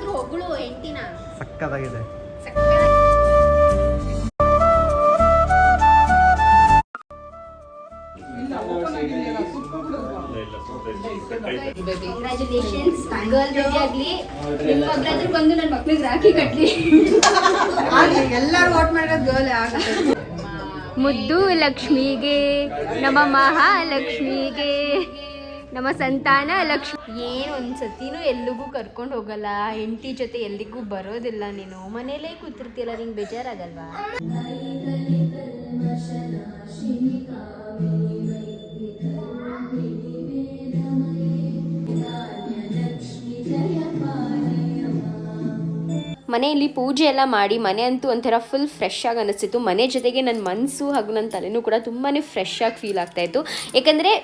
ಏನಾದ್ರೂ ಹೊಗಳು ಹೆಂಡತಿನ. ಸಕ್ಕತ್ತಾಗಿದೆ. ಕಂಗ್ರಾಚುಲೇಷನ್ಸ್ ಗರ್ಲ್ ಬೇಬಿ ಆಗ್ಲಿ. ನಿಮ್ಮ ಮಗಳಾದ್ರೂ ಬಂದು ನನ್ನ ಮಕ್ಳಿಗೆ ರಾಖಿ ಕಟ್ಲಿ. ಎಲ್ಲರೂ ವೋಟ್ ಮಾಡಿರೋದು ಗರ್ಲ್ ಆಗುತ್ತೆ. ಮುದ್ದು ಲಕ್ಷ್ಮಿಗೆ, ನಮ್ಮ ಮಹಾಲಕ್ಷ್ಮಿಗೆ, ನಮ್ಮ ಸಂತಾನ ಲಕ್ಷ್ಮಿ. ಏನು ಒಂದ್ಸತಿನೂ ಎಲ್ಲಿಗೂ ಕರ್ಕೊಂಡು ಹೋಗಲ್ಲ, ಹೆಂಡತಿ ಜೊತೆ ಎಲ್ಲಿಗೂ ಬರೋದಿಲ್ಲ. ನೀನು ಮನೇಲೇ ಕೂತಿರ್ತೀಯಲ್ಲ, ನಿಂಗೆ ಬೇಜಾರಾಗಲ್ವಾ? ಮನೆಯಲ್ಲಿ ಪೂಜೆ ಎಲ್ಲ ಮಾಡಿ ಮನೆ ಅಂತೂ ಒಂಥರ ಫುಲ್ ಫ್ರೆಶ್ ಆಗಿ ಅನಿಸ್ತಿತ್ತು. ಮನೆ ಜೊತೆಗೆ ನನ್ನ ಮನಸ್ಸು ಹಾಗೂ ನನ್ನ ತಲೆನೂ ಕೂಡ ತುಂಬಾ ಫ್ರೆಶ್ ಆಗಿ ಫೀಲ್ ಆಗ್ತಾಯಿತ್ತು. ಯಾಕಂದರೆ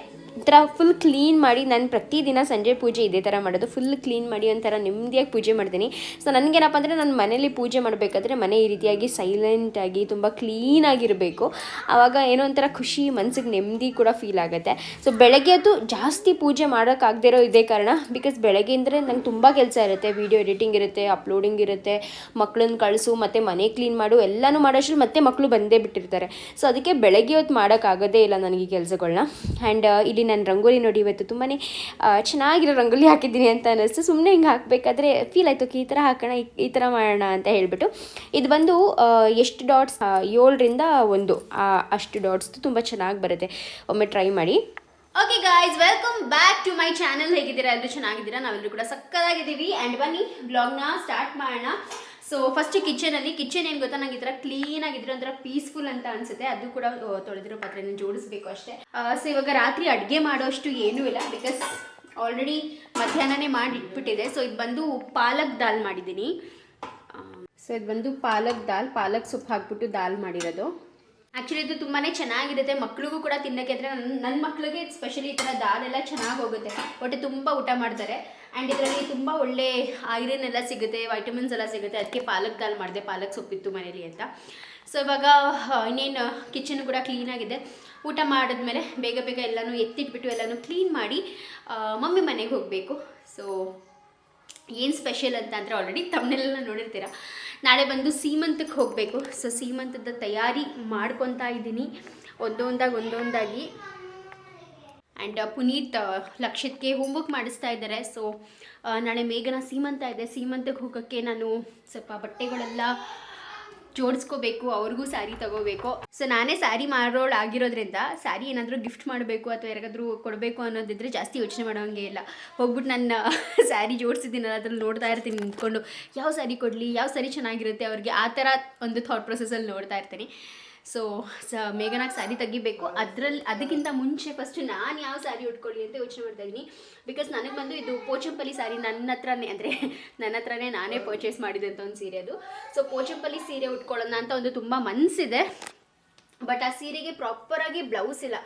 ಈ ಥರ ಫುಲ್ ಕ್ಲೀನ್ ಮಾಡಿ, ನಾನು ಪ್ರತಿದಿನ ಸಂಜೆ ಪೂಜೆ ಇದೇ ಥರ ಮಾಡೋದು. ಫುಲ್ ಕ್ಲೀನ್ ಮಾಡಿ ಒಂಥರ ನೆಮ್ಮದಿಯಾಗಿ ಪೂಜೆ ಮಾಡ್ತೀನಿ. ಸೊ ನನಗೇನಪ್ಪ ಅಂದರೆ ನಾನು ಮನೇಲಿ ಪೂಜೆ ಮಾಡಬೇಕಾದ್ರೆ ಮನೆ ಈ ರೀತಿಯಾಗಿ ಸೈಲೆಂಟಾಗಿ ತುಂಬ ಕ್ಲೀನಾಗಿರಬೇಕು. ಆವಾಗ ಏನೋ ಒಂಥರ ಖುಷಿ, ಮನಸ್ಸಿಗೆ ನೆಮ್ಮದಿ ಕೂಡ ಫೀಲ್ ಆಗುತ್ತೆ. ಸೊ ಬೆಳಗ್ಗೆ ಅದು ಜಾಸ್ತಿ ಪೂಜೆ ಮಾಡೋಕ್ಕಾಗದೇ ಇರೋ ಇದೇ ಕಾರಣ. ಬಿಕಾಸ್ ಬೆಳಗ್ಗೆ ಅಂದರೆ ನಂಗೆ ತುಂಬ ಕೆಲಸ ಇರುತ್ತೆ. ವೀಡಿಯೋ ಎಡಿಟಿಂಗ್ ಇರುತ್ತೆ, ಅಪ್ಲೋಡಿಂಗ್ ಇರುತ್ತೆ, ಮಕ್ಕಳನ್ನ ಕಳಿಸು, ಮತ್ತು ಮನೆ ಕ್ಲೀನ್ ಮಾಡು, ಎಲ್ಲನೂ ಮಾಡೋಷ್ಟು ಮತ್ತೆ ಮಕ್ಕಳು ಬಂದೇ ಬಿಟ್ಟಿರ್ತಾರೆ. ಸೊ ಅದಕ್ಕೆ ಬೆಳಗ್ಗೆ ಹೊತ್ತು ಮಾಡೋಕ್ಕಾಗೋದೇ ಇಲ್ಲ ನನಗೆ ಈ ಕೆಲಸಗಳನ್ನ. ಆ್ಯಂಡ್ ಇಲ್ಲಿ ನಾನು ರಂಗೋಲಿ ನೋಡಿ ಇವತ್ತು ತುಂಬಾ ಚೆನ್ನಾಗಿರೋ ರಂಗೋಲಿ ಹಾಕಿದ್ದೀನಿ ಅಂತ ಅನ್ನಿಸ್ತು. ಸುಮ್ಮನೆ ಹಿಂಗೆ ಹಾಕಬೇಕಾದ್ರೆ ಫೀಲ್ ಆಯಿತು, ಈ ಥರ ಹಾಕೋಣ, ಈ ಥರ ಮಾಡೋಣ ಅಂತ ಹೇಳಿಬಿಟ್ಟು. ಇದು ಬಂದು ಎಷ್ಟು ಡಾಟ್ಸ್, 7ರಿಂದ 1 ಅಷ್ಟು ಡಾಟ್ಸ್ ತುಂಬ ಚೆನ್ನಾಗಿ ಬರುತ್ತೆ. ಒಮ್ಮೆ ಟ್ರೈ ಮಾಡಿ. Okay guys, welcome back to my channel. ಹೇಗಿದ್ದೀರಾ? ಎಲ್ಲರೂ ಚೆನ್ನಾಗಿದ್ದೀರಾ? ನಾವೆಲ್ಲರೂ ಕೂಡ ಸಕ್ಕತ್ತಾಗಿದ್ದೀವಿ. ಆ್ಯಂಡ್ ಬನ್ನಿ ವ್ಲಾಗ್ನ ಸ್ಟಾರ್ಟ್ ಮಾಡೋಣ. ಸೊ ಫಸ್ಟ್ ಕಿಚನ್ ಏನು ಗೊತ್ತಾ, ನಂಗೆ ಈ ಥರ ಕ್ಲೀನ್ ಆಗಿದ್ರೆ ಒಂಥರ ಪೀಸ್ಫುಲ್ ಅಂತ ಅನ್ಸುತ್ತೆ. ಅದು ಕೂಡ ತೊಳೆದಿರೋ ಪಾತ್ರೆನ ಜೋಡಿಸ್ಬೇಕು ಅಷ್ಟೇ. ಸೊ ಇವಾಗ ರಾತ್ರಿ ಅಡುಗೆ ಮಾಡೋಷ್ಟು ಏನೂ ಇಲ್ಲ, ಬಿಕಾಸ್ ಆಲ್ರೆಡಿ ಮಧ್ಯಾಹ್ನನೇ ಮಾಡಿ ಇಟ್ಬಿಟ್ಟಿದೆ. ಸೊ ಇದು ಬಂದು ಪಾಲಕ್ ದಾಲ್ ಮಾಡಿದ್ದೀನಿ. ಸೊ ಇದು ಬಂದು ಪಾಲಕ್ ಸೊಪ್ಪು ಹಾಕ್ಬಿಟ್ಟು ದಾಲ್ ಮಾಡಿರೋದು. ಆ್ಯಕ್ಚುಲಿ ಇದು ತುಂಬಾ ಚೆನ್ನಾಗಿರುತ್ತೆ, ಮಕ್ಳಿಗೂ ಕೂಡ ತಿನ್ನೋಕ್ಕೆ. ಅಂದರೆ ನನ್ನ ಮಕ್ಳಿಗೆ ಸ್ಪೆಷಲಿ ಈ ಥರ ದಾಲೆಲ್ಲ ಚೆನ್ನಾಗಿ ಹೋಗುತ್ತೆ, ಹೊಟ್ಟೆ ತುಂಬ ಊಟ ಮಾಡ್ತಾರೆ. ಆ್ಯಂಡ್ ಇದರಲ್ಲಿ ತುಂಬ ಒಳ್ಳೆ ಐರನ್ ಎಲ್ಲ ಸಿಗುತ್ತೆ, ವೈಟಮಿನ್ಸ್ ಎಲ್ಲ ಸಿಗುತ್ತೆ. ಅದಕ್ಕೆ ಪಾಲಕ್ ದಾಲ್ ಮಾಡಿದೆ, ಪಾಲಕ್ ಸೊಪ್ಪಿತ್ತು ಮನೇಲಿ ಅಂತ. ಸೊ ಇವಾಗ ಇನ್ನೇನು ಕಿಚನ್ ಕೂಡ ಕ್ಲೀನಾಗಿದೆ. ಊಟ ಮಾಡಿದ್ಮೇಲೆ ಬೇಗ ಎಲ್ಲನೂ ಎತ್ತಿಟ್ಬಿಟ್ಟು ಎಲ್ಲನೂ ಕ್ಲೀನ್ ಮಾಡಿ ಮಮ್ಮಿ ಮನೆಗೆ ಹೋಗಬೇಕು. ಸೊ ಏನು ಸ್ಪೆಷಲ್ ಅಂತ ಅಂದರೆ ಆಲ್ರೆಡಿ ತಮ್ಮನೆಲ್ಲ ನೋಡಿರ್ತೀರ. ನಾಳೆ ಬಂದು ಸೀಮಂತಕ್ಕೆ ಹೋಗಬೇಕು. ಸೊ ಸೀಮಂತದ ತಯಾರಿ ಮಾಡ್ಕೊತಾ ಇದ್ದೀನಿ ಒಂದೊಂದಾಗಿ. ಆ್ಯಂಡ್ ಪುನೀತ್ ಲಕ್ಷಕ್ಕೆ ಹೋಮ್ವರ್ಕ್ ಮಾಡಿಸ್ತಾ ಇದ್ದಾರೆ. ಸೊ ನಾಳೆ ಮೇಘನ ಸೀಮಂತ ಇದೆ. ಸೀಮಂತಕ್ಕೆ ಹೋಗೋಕ್ಕೆ ನಾನು ಸ್ವಲ್ಪ ಬಟ್ಟೆಗಳೆಲ್ಲ ಜೋಡಿಸ್ಕೋಬೇಕು, ಅವ್ರಿಗೂ ಸ್ಯಾರಿ ತೊಗೋಬೇಕು. ಸೊ ನಾನೇ ಸ್ಯಾರಿ ಮಾರೋಳು ಆಗಿರೋದ್ರಿಂದ ಸ್ಯಾರಿ ಏನಾದರೂ ಗಿಫ್ಟ್ ಮಾಡಬೇಕು ಅಥವಾ ಯಾರಿಗಾದ್ರೂ ಕೊಡಬೇಕು ಅನ್ನೋದಿದ್ರೆ ಜಾಸ್ತಿ ಯೋಚನೆ ಮಾಡೋಂಗೆ ಇಲ್ಲ. ಹೋಗ್ಬಿಟ್ಟು ನನ್ನ ಸ್ಯಾರಿ ಜೋಡಿಸಿದ್ದೀನಲ್ಲ, ಅದ್ರಲ್ಲಿ ನೋಡ್ತಾ ಇರ್ತೀನಿ ನಿಂತ್ಕೊಂಡು, ಯಾವ ಸ್ಯಾರಿ ಕೊಡಲಿ, ಯಾವ ಸ್ಯಾರಿ ಚೆನ್ನಾಗಿರುತ್ತೆ ಅವ್ರಿಗೆ, ಆ ಥರ ಒಂದು ಥಾಟ್ ಪ್ರೊಸೆಸಲ್ಲಿ ನೋಡ್ತಾ ಇರ್ತೀನಿ. ಸೊ ಮೇಘನಾಗ ಸ್ಯಾರಿ ತೆಗಿಬೇಕು. ಅದಕ್ಕಿಂತ ಮುಂಚೆ ಫಸ್ಟ್ ನಾನು ಯಾವ ಸ್ಯಾರಿ ಉಟ್ಕೊಳ್ಳಿ ಅಂತ ಯೋಚನೆ ಮಾಡ್ತಾಯಿದ್ದೀನಿ. ಬಿಕಾಸ್ ನನಗೆ ಬಂದು ಇದು ಪೋಚಂಪಲ್ಲಿ ಸ್ಯಾರಿ ನನ್ನ ಹತ್ರನೇ ನಾನೇ ಪರ್ಚೇಸ್ ಮಾಡಿದಂಥ ಒಂದು ಸೀರೆ ಅದು. ಸೊ ಪೋಚಂಪಲ್ಲಿ ಸೀರೆ ಉಟ್ಕೊಳ್ಳೋಣ ಅಂತ ಒಂದು ತುಂಬ ಮನಸ್ಸಿದೆ. ಬಟ್ ಆ ಸೀರೆಗೆ ಪ್ರಾಪರಾಗಿ ಬ್ಲೌಸ್ ಇಲ್ಲ.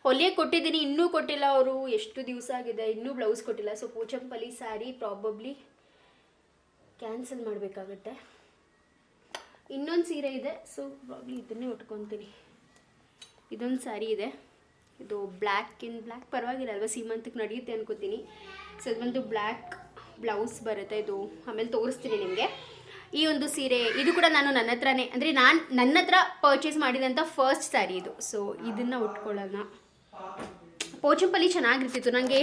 ಹೊಲಿಯಕ್ಕೆ ಕೊಟ್ಟಿದ್ದೀನಿ, ಇನ್ನೂ ಕೊಟ್ಟಿಲ್ಲ ಅವರು. ಎಷ್ಟು ದಿವಸ ಆಗಿದೆ, ಇನ್ನೂ ಬ್ಲೌಸ್ ಕೊಟ್ಟಿಲ್ಲ. So Pochampally sari probably cancel ಮಾಡಬೇಕಾಗತ್ತೆ. ಇನ್ನೊಂದು ಸೀರೆ ಇದೆ, ಸೊ ಪ್ರಾಬ್ಲಿ ಇದನ್ನೇ ಉಟ್ಕೊತೀನಿ. ಇದೊಂದು ಸ್ಯಾರಿ ಇದೆ, ಇದು ಬ್ಲ್ಯಾಕ್ ಪರವಾಗಿಲ್ಲ ಅಲ್ವಾ, ಸೀಮಂತಕ್ಕೆ ನಡೆಯುತ್ತೆ ಅನ್ಕೋತೀನಿ. ಸೊ ಇದು ಬಂದು ಬ್ಲ್ಯಾಕ್ ಬ್ಲೌಸ್ ಬರುತ್ತೆ. ಇದು ಆಮೇಲೆ ತೋರಿಸ್ತೀನಿ ನಿಮಗೆ. ಈ ಒಂದು ಸೀರೆ ಇದು ಕೂಡ ನಾನು ನನ್ನ ಹತ್ರ ಪರ್ಚೇಸ್ ಮಾಡಿದಂಥ ಫಸ್ಟ್ ಸ್ಯಾರಿ ಇದು. ಸೊ ಇದನ್ನು ಉಟ್ಕೊಳ್ಳೋಣ. ಪೋಚಂಪಲ್ಲಿ ಚೆನ್ನಾಗಿರ್ತಿತ್ತು. ನನಗೆ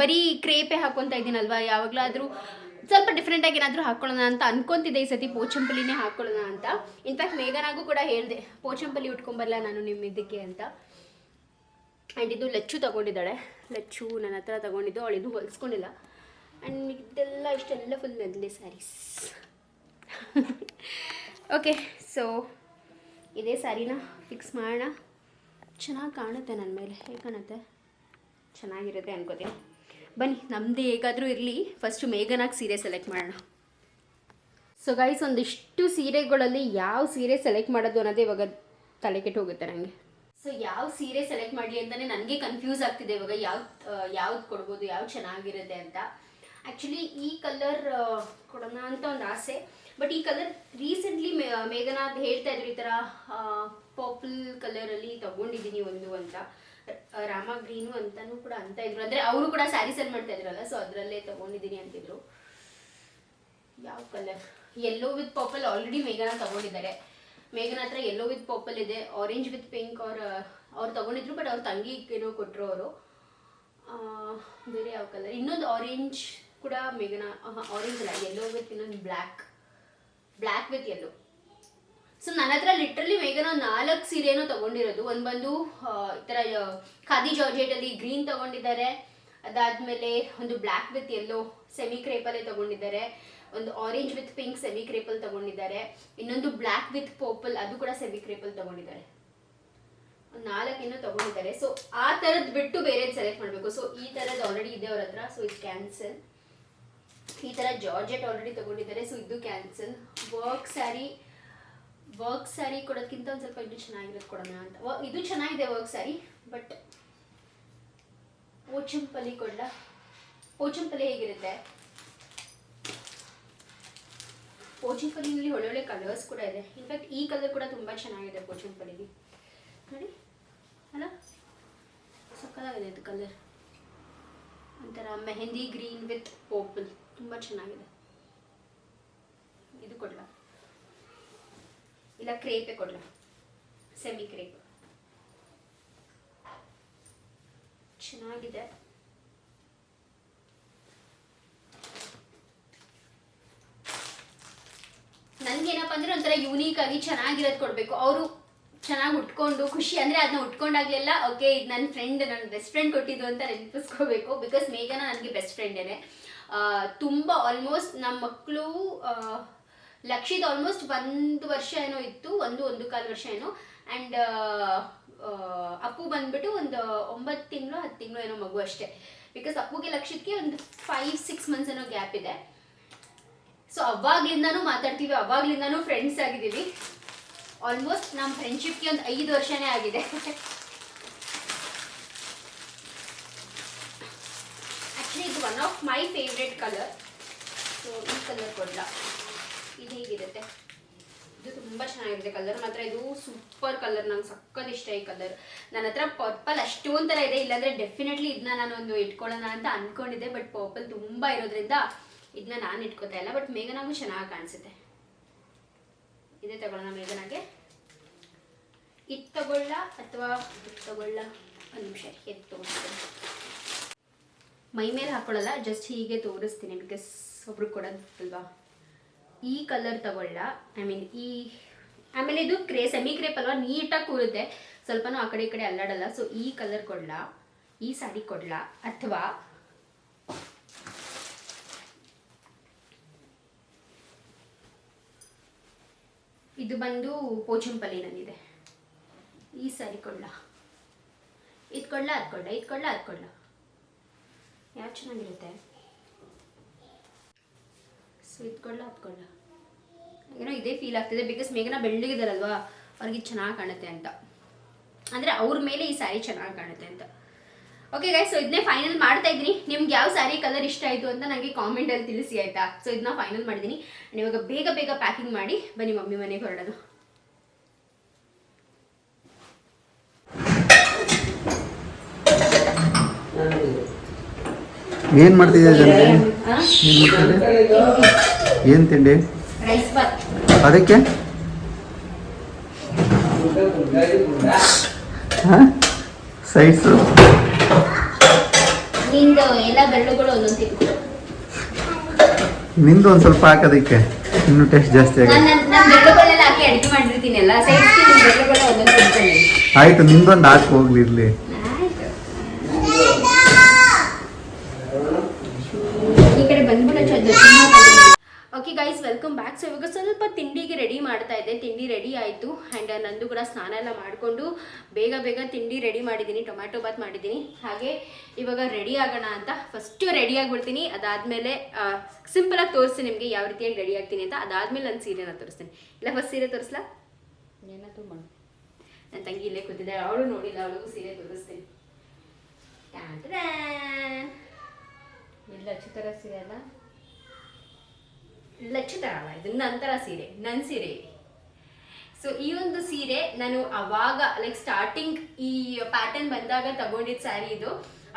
ಬರೀ ಕ್ರೇಪೆ ಹಾಕ್ಕೊತಾ ಇದ್ದೀನಲ್ವ, ಯಾವಾಗಲಾದರೂ ಸ್ವಲ್ಪ ಡಿಫ್ರೆಂಟಾಗಿ ಏನಾದರೂ ಹಾಕ್ಕೊಳ್ಳೋಣ ಅಂತ ಅನ್ಕೊತಿದ್ದೆ. ಈ ಸತಿ ಪೋಚಂಪಲ್ಲಿನೇ ಹಾಕ್ಕೊಳ್ಳೋಣ ಅಂತ. ಇನ್ಫ್ಯಾಕ್ಟ್ ಮೇಘನಾಗೂ ಕೂಡ ಹೇಳಿದೆ, ಪೋಚಂಪಲ್ಲಿ ಉಟ್ಕೊಂಬರಲ್ಲ ನಾನು ನಿಮ್ಮ ಇದಕ್ಕೆ ಅಂತ. ಆ್ಯಂಡ್ ಇದು ಲಚ್ಚು ತೊಗೊಂಡಿದ್ದಾಳೆ. ಲಚ್ಚು ನನ್ನ ಹತ್ರ ತೊಗೊಂಡಿದ್ದು, ಅವಳಿದು ಹೊಲಿಸ್ಕೊಂಡಿಲ್ಲ. ಆ್ಯಂಡ್ ಇಷ್ಟೆಲ್ಲ ಫುಲ್ ಮೆದ್ಲೆ ಸ್ಯಾರೀಸ್. ಓಕೆ, ಸೊ ಇದೇ ಸ್ಯಾರಿನ ಫಿಕ್ಸ್ ಮಾಡೋಣ. ಚೆನ್ನಾಗಿ ಕಾಣುತ್ತೆ ನನ್ನ ಮೇಲೆ. ಹೇಗೆ ಕಾಣುತ್ತೆ? ಚೆನ್ನಾಗಿರುತ್ತೆ ಅನ್ಕೋತೀನಿ. ಬನ್ನಿ, ನಮ್ಮದು ಹೇಗಾದರೂ ಇರಲಿ, ಫಸ್ಟು ಮೇಘನಾಗಿ ಸೀರೆ ಸೆಲೆಕ್ಟ್ ಮಾಡೋಣ. ಸೊ ಗೈಸ್, ಒಂದಿಷ್ಟು ಸೀರೆಗಳಲ್ಲಿ ಯಾವ ಸೀರೆ ಸೆಲೆಕ್ಟ್ ಮಾಡೋದು ಅನ್ನೋದೇ ಇವಾಗ ತಲೆ ಕೆಟ್ಟು ಹೋಗುತ್ತೆ ನನಗೆ. ಸೊ ಯಾವ ಸೀರೆ ಸೆಲೆಕ್ಟ್ ಮಾಡಲಿ ಅಂತಲೇ ನನಗೆ ಕನ್ಫ್ಯೂಸ್ ಆಗ್ತಿದೆ ಇವಾಗ. ಯಾವ್ದು ಕೊಡ್ಬೋದು, ಯಾವ್ದು ಚೆನ್ನಾಗಿರುತ್ತೆ ಅಂತ. ಆ್ಯಕ್ಚುಲಿ ಈ ಕಲರ್ ಕೊಡೋಣ ಅಂತ ಒಂದು ಆಸೆ. ಬಟ್ ಈ ಕಲರ್ ರೀಸೆಂಟ್ಲಿ ಮೇಘನಾ ಹೇಳ್ತಾ ಇದ್ರು, ಈ ಥರ ಪರ್ಪಲ್ ಕಲರಲ್ಲಿ ತೊಗೊಂಡಿದ್ದೀನಿ ಒಂದು ಅಂತ. ರಾಮ ಗ್ರೀನು ಅಂತಲೂ ಕೂಡ ಅಂತ ಇದ್ರು. ಅಂದರೆ ಅವರು ಕೂಡ ಸ್ಯಾರಿ ಸೆಲ್ ಮಾಡ್ತಾ ಇದ್ರಲ್ಲ, ಸೊ ಅದರಲ್ಲೇ ತೊಗೊಂಡಿದ್ದೀನಿ ಅಂತಿದ್ರು. ಯಾವ colour yellow with purple already ಮೇಘನ ತಗೊಂಡಿದ್ದಾರೆ. ಮೇಘನ ಹತ್ರ ಯೆಲ್ಲೋ ವಿತ್ ಪರ್ಪಲ್ ಇದೆ, ಆರೆಂಜ್ ವಿತ್ ಪಿಂಕ್ ಅವ್ರು ತಗೊಂಡಿದ್ರು, ಬಟ್ ಅವ್ರ ತಂಗಿ ಏನೋ ಕೊಟ್ಟರು ಅವರು. ಬೇರೆ ಯಾವ ಕಲರ್, ಇನ್ನೊಂದು ಆರೆಂಜ್ ಕೂಡ ಮೇಘನ, ಆರೆಂಜ್ ಅಲ್ಲ, ಯೆಲ್ಲೋ ವಿತ್ ಇನ್ನೊಂದು ಬ್ಲ್ಯಾಕ್ ವಿತ್ ಯೆಲ್ಲೋ. ಸೊ ನನ್ನ ಹತ್ರ ಲಿಟ್ರಲಿ ಮೇಘನ 4 ಸೀರೆನೂ ತಗೊಂಡಿರೋದು. ಒಂದು ಬಂದು ಈ ಥರ ಖಾದಿ ಜಾರ್ಜೆಟಲ್ಲಿ ಗ್ರೀನ್ ತಗೊಂಡಿದ್ದಾರೆ, ಅದಾದಮೇಲೆ ಒಂದು ಬ್ಲ್ಯಾಕ್ ವಿತ್ ಯೆಲ್ಲೋ ಸೆಮಿ ಕ್ರೇಪಲ್ಲೇ ತಗೊಂಡಿದ್ದಾರೆ, ಒಂದು ಆರೆಂಜ್ ವಿತ್ ಪಿಂಕ್ ಸೆಮಿ ಕ್ರೇಪಲ್ ತಗೊಂಡಿದ್ದಾರೆ, ಇನ್ನೊಂದು ಬ್ಲ್ಯಾಕ್ ವಿತ್ ಪರ್ಪಲ್ ಅದು ಕೂಡ ಸೆಮಿ ಕ್ರೇಪಲ್ ತಗೊಂಡಿದ್ದಾರೆ. ಒಂದು 4 ಇನ್ನೂ ತಗೊಂಡಿದ್ದಾರೆ. ಸೊ ಆ ಥರದ್ದು ಬಿಟ್ಟು ಬೇರೆ ಸೆಲೆಕ್ಟ್ ಮಾಡಬೇಕು. ಸೊ ಈ ಥರದ್ದು ಆಲ್ರೆಡಿ ಇದೆ ಅವ್ರ ಹತ್ರ, ಸೊ ಇದು ಕ್ಯಾನ್ಸಲ್. ಈ ಥರ ಜಾರ್ಜೆಟ್ ಆಲ್ರೆಡಿ ತಗೊಂಡಿದ್ದಾರೆ, ಸೊ ಇದು ಕ್ಯಾನ್ಸಲ್. ವರ್ಕ್ ಸ್ಯಾರಿ ಕೊಡೋದಕ್ಕಿಂತ ಒಂದು ಸ್ವಲ್ಪ ಇದು ಚೆನ್ನಾಗಿರೋದು ಕೊಡೋಣ ಅಂತ. ಇದು ಚೆನ್ನಾಗಿದೆ ವರ್ಕ್ ಸ್ಯಾರಿ, ಬಟ್ ಪೋಚಂಪಲ್ಲಿ ಕೊಡಲ. ಪೋಚಂಪಲ್ಲಿ ಹೇಗಿರುತ್ತೆ? ಪೋಚಂಪಲ್ಲಿನಲ್ಲಿ ಒಳ್ಳೊಳ್ಳೆ ಕಲರ್ಸ್ ಕೂಡ ಇದೆ. ಇನ್ಫ್ಯಾಕ್ಟ್ ಈ ಕಲರ್ ಕೂಡ ತುಂಬ ಚೆನ್ನಾಗಿದೆ ಪೋಚಂಪಲ್ಲಿಗೆ, ನೋಡಿ ಅಲ್ಲ, ಸಕ್ಕತ್ತಾಗಿದೆ ಇದು ಕಲರ್. ಒಂಥರ ಮೆಹಂದಿ ಗ್ರೀನ್ ವಿತ್ ಪರ್ಪಲ್, ತುಂಬ ಚೆನ್ನಾಗಿದೆ. ಇದು ಕೊಡಲ, ಇಲ್ಲ ಕ್ರೇಪೇ ಕೊಡಲ, ಸೆಮಿ ಕ್ರೇಪ್ ಚೆನ್ನಾಗಿದೆ. ನನ್ಗೇನಪ್ಪ ಅಂದ್ರೆ ಒಂಥರ ಯೂನಿಕ್ ಆಗಿ ಚೆನ್ನಾಗಿರೋದು ಕೊಡಬೇಕು. ಅವರು ಚೆನ್ನಾಗಿ ಉಟ್ಕೊಂಡು ಖುಷಿ ಅಂದರೆ ಅದನ್ನ ಉಟ್ಕೊಂಡಾಗ್ಲೆಲ್ಲ ಓಕೆ ಇದು ನನ್ನ ಫ್ರೆಂಡ್, ನನ್ನ ಬೆಸ್ಟ್ ಫ್ರೆಂಡ್ ಕೊಟ್ಟಿದ್ದು ಅಂತ ನೆನಪಿಸ್ಕೋಬೇಕು. ಬಿಕಾಸ್ ಮೇಘನ ನನಗೆ ಬೆಸ್ಟ್ ಫ್ರೆಂಡೇನೆ. ತುಂಬ ಆಲ್ಮೋಸ್ಟ್ ನಮ್ಮ ಮಕ್ಕಳು ಲಕ್ಷಿತ್ ಆಲ್ಮೋಸ್ಟ್ 1 ವರ್ಷ ಏನೋ ಇತ್ತು, 1.25 ವರ್ಷ ಏನೋ. ಆ್ಯಂಡ್ ಅಪ್ಪು ಬಂದ್ಬಿಟ್ಟು ಒಂದು 9 ತಿಂಗಳು 10 ತಿಂಗಳು ಏನೋ ಮಗು ಅಷ್ಟೇ. ಬಿಕಾಸ್ ಅಪ್ಪುಗೆ ಲಕ್ಷಿತ್ಗೆ ಒಂದು 5-6 ಮಂತ್ಸ್ ಏನೋ ಗ್ಯಾಪ್ ಇದೆ. ಸೊ ಅವಾಗ್ಲಿಂದಾನು ಮಾತಾಡ್ತೀವಿ, ಅವಾಗ್ಲಿಂದಾನು ಫ್ರೆಂಡ್ಸ್ ಆಗಿದ್ದೀವಿ. ಆಲ್ಮೋಸ್ಟ್ ನಮ್ಮ ಫ್ರೆಂಡ್ಶಿಪ್ಗೆ ಒಂದು 5 ವರ್ಷನೇ ಆಗಿದೆ. ಆ್ಯಕ್ಚುಲಿ ಇದು one of my favourite colour. So ಈ ಕಲರ್ ಕೊಡಲ, ಇದು ಹೇಗಿರುತ್ತೆ? ಇದು ತುಂಬ ಚೆನ್ನಾಗಿದೆ ಕಲರ್ ಮಾತ್ರ. ಇದು ಸೂಪರ್ ಕಲರ್, ನಂಗೆ ಸಕ್ಕತ್ ಇಷ್ಟ ಈ ಕಲರ್. ನನ್ನ ಹತ್ರ ಪರ್ಪಲ್ ಅಷ್ಟೊಂದು ಥರ ಇದೆ, ಇಲ್ಲಾಂದರೆ ಡೆಫಿನೆಟ್ಲಿ ಇದನ್ನ ನಾನೊಂದು ಇಟ್ಕೊಳ್ಳೋಣ ಅಂತ ಅಂದ್ಕೊಂಡಿದ್ದೆ. ಬಟ್ ಪರ್ಪಲ್ ತುಂಬ ಇರೋದ್ರಿಂದ ಇದನ್ನ ನಾನು ಇಟ್ಕೋತಾ ಇಲ್ಲ. ಬಟ್ ಮೇಘನಾಗೂ ಚೆನ್ನಾಗಿ ಕಾಣಿಸುತ್ತೆ. ಇದೇ ತಗೊಳ್ಳೋಣ ಮೇಘನಾಗೆ. ಇದು ತಗೊಳ್ಳ ಅಥವಾ ಇದು ತಗೊಳ್ಳ? ಒಂದು ನಿಮಿಷ ಎದ್ದು ತೋರಿಸ್ತೀನಿ. ಮೈ ಮೇಲೆ ಹಾಕೊಳ್ಳಲ್ಲ, ಜಸ್ಟ್ ಹೀಗೆ ತೋರಿಸ್ತೀನಿ, ಬಿಕಾಸ್ ಒಬ್ರಿಗೆ ಕೊಡೋದಲ್ವಾ. ಈ ಕಲರ್ ತಗೊಳ್ಳ, ಐ ಮೀನ್ ಆಮೇಲೆ ಇದು ಸೆಮಿ ಕ್ರೇಪ್ ಅಲ್ವಾ, ನೀಟಾಗಿ ಕೂರುತ್ತೆ, ಸ್ವಲ್ಪನೂ ಆ ಕಡೆ ಈ ಕಡೆ ಅಲ್ಲಾಡಲ್ಲ. ಸೊ ಈ ಕಲರ್ ಕೊಡ್ಲ, ಈ ಸ್ಯಾರಿ ಕೊಡ್ಲ, ಅಥವಾ ಇದು ಬಂದು ಪೋಚಂಪಲ್ಲಿನಲ್ಲಿದೆ, ಈ ಸ್ಯಾರಿ ಕೊಡ್ಲ, ಇದು ಕೊಡ್ಲ, ಅದು ಕೊಡ್ಲ, ಇದು ಕೊಡ್ಲ, ಅದು ಕೊಡ್ಲ, ಯಾವ್ದು ಚೆನ್ನಾಗಿರುತ್ತೆ? ಸೊ ಇದು ಕೊಡ್ಲ, ಅದು ಕೊಡ್ಲ. ಏನೋ ಇದೇ ಫೀಲ್ ಆಗ್ತಿದೆ, ಬಿಕಾಸ್ ಮೇಘನ ಬೆಳ್ಳಗಿದಾರಲ್ವಾ, ಅವ್ರಿಗೆ ಚೆನ್ನಾಗಿ ಕಾಣುತ್ತೆ ಅಂತ, ಅಂದರೆ ಅವ್ರ ಮೇಲೆ ಈ ಸ್ಯಾರಿ ಚೆನ್ನಾಗಿ ಕಾಣುತ್ತೆ ಅಂತ. ಓಕೆ ಗೈಸ್, ಸೊ ಇದನ್ನೇ ಫೈನಲ್ ಮಾಡ್ತಾ ಇದ್ದೀನಿ. ನಿಮ್ಗೆ ಯಾವ ಸ್ಯಾರಿ ಕಲರ್ ಇಷ್ಟ ಆಯಿತು ಅಂತ ನನಗೆ ಕಾಮೆಂಟಲ್ಲಿ ತಿಳಿಸಿ ಆಯಿತಾ. ಸೊ ಇದನ್ನ ಫೈನಲ್ ಮಾಡಿದ್ದೀನಿ. ಇವಾಗ ಬೇಗ ಬೇಗ ಪ್ಯಾಕಿಂಗ್ ಮಾಡಿ ಬನ್ನಿ ಮಮ್ಮಿ ಮನೆಗೆ ಹೊರಡೋದು. ಏನು ಮಾಡ್ತಿದ್ಯಾ ಜನತೆ? ಏನು ತಿಂಡಿ? ರೈಸ್ ಬಾತ್. ಅದಕ್ಕೆ ಸೈಡ್ಸು ನಿಂದು ಎಲ್ಲ ಬೆರಳುಗಳು ಒಂದೊಂದು ತಿಂಗಳು, ನಿಂದು ಒಂದು ಸ್ವಲ್ಪ ಹಾಕೋದಕ್ಕೆ ಇನ್ನೂ ಟೇಸ್ಟ್ ಜಾಸ್ತಿ ಆಗುತ್ತೆ. ನನ್ನ ಬೆರಳುಗಳೆಲ್ಲ ಹಾಕಿ ಅಡುಗೆ ಮಾಡಿರ್ತೀನಲ್ಲ, ಸೈಡ್ಸ್ ಬೆರಳುಗಳು ಒಂದೊಂದು ತಿಂಗಳು. ಆಯ್ತು, ನಿಂದೊಂದು ಹಾಕಿ ಹೋಗ್ಲಿರ್ಲಿ. ಈ ಕಡೆ ಬಂದ್ಬಿಟ್ಟು okay guys, welcome back. So ಇವಾಗ ಸ್ವಲ್ಪ ತಿಂಡಿಗೆ ರೆಡಿ ಮಾಡ್ತಾ ಇದ್ದೆ. ತಿಂಡಿ ರೆಡಿ ಆಯಿತು. ಆ್ಯಂಡ್ ನಂದು ಕೂಡ ಸ್ನಾನ ಎಲ್ಲ ಮಾಡಿಕೊಂಡು ಬೇಗ ಬೇಗ ತಿಂಡಿ ರೆಡಿ ಮಾಡಿದ್ದೀನಿ. ಟೊಮ್ಯಾಟೊ ಬಾತ್ ಮಾಡಿದ್ದೀನಿ. ಹಾಗೆ ಇವಾಗ ರೆಡಿ ಆಗೋಣ ಅಂತ ಫಸ್ಟು ರೆಡಿ ಆಗಿಬಿಡ್ತೀನಿ. ಅದಾದಮೇಲೆ ಸಿಂಪಲಾಗಿ ತೋರಿಸ್ತೀನಿ ನಿಮಗೆ ಯಾವ ರೀತಿಯಾಗಿ ರೆಡಿ ಆಗ್ತೀನಿ ಅಂತ. ಅದಾದಮೇಲೆ ನನ್ನ ಸೀರೆನ ತೋರಿಸ್ತೀನಿ. ಇಲ್ಲ ಫಸ್ಟ್ ಸೀರೆ ತೋರಿಸ್ಲಾ? ಏನಾಯ್ತು ಮಾಡು. ನನ್ನ ತಂಗಿ ಇಲ್ಲೇ ಕೂತಿದ್ದಾಳೆ, ಅವಳು ನೋಡಿಲ್ಲ, ಅವಳಿಗೂ ಸೀರೆ ತೋರಿಸ್ತೀನಿ. ಇಲ್ಲ ಚಿತ್ತರ ಸೀರೆ ಅಲ್ಲ, ಲಕ್ಷಿತರ ಅಲ್ಲ, ಇದು ನಂತರ ಸೀರೆ, ನನ್ನ ಸೀರೆ. ಸೊ ಈ ಒಂದು ಸೀರೆ ನಾನು ಅವಾಗ ಲೈಕ್ ಸ್ಟಾರ್ಟಿಂಗ್ ಈ ಪ್ಯಾಟರ್ನ್ ಬಂದಾಗ ತಗೊಂಡಿದ್ದ ಸ್ಯಾರಿ ಇದು.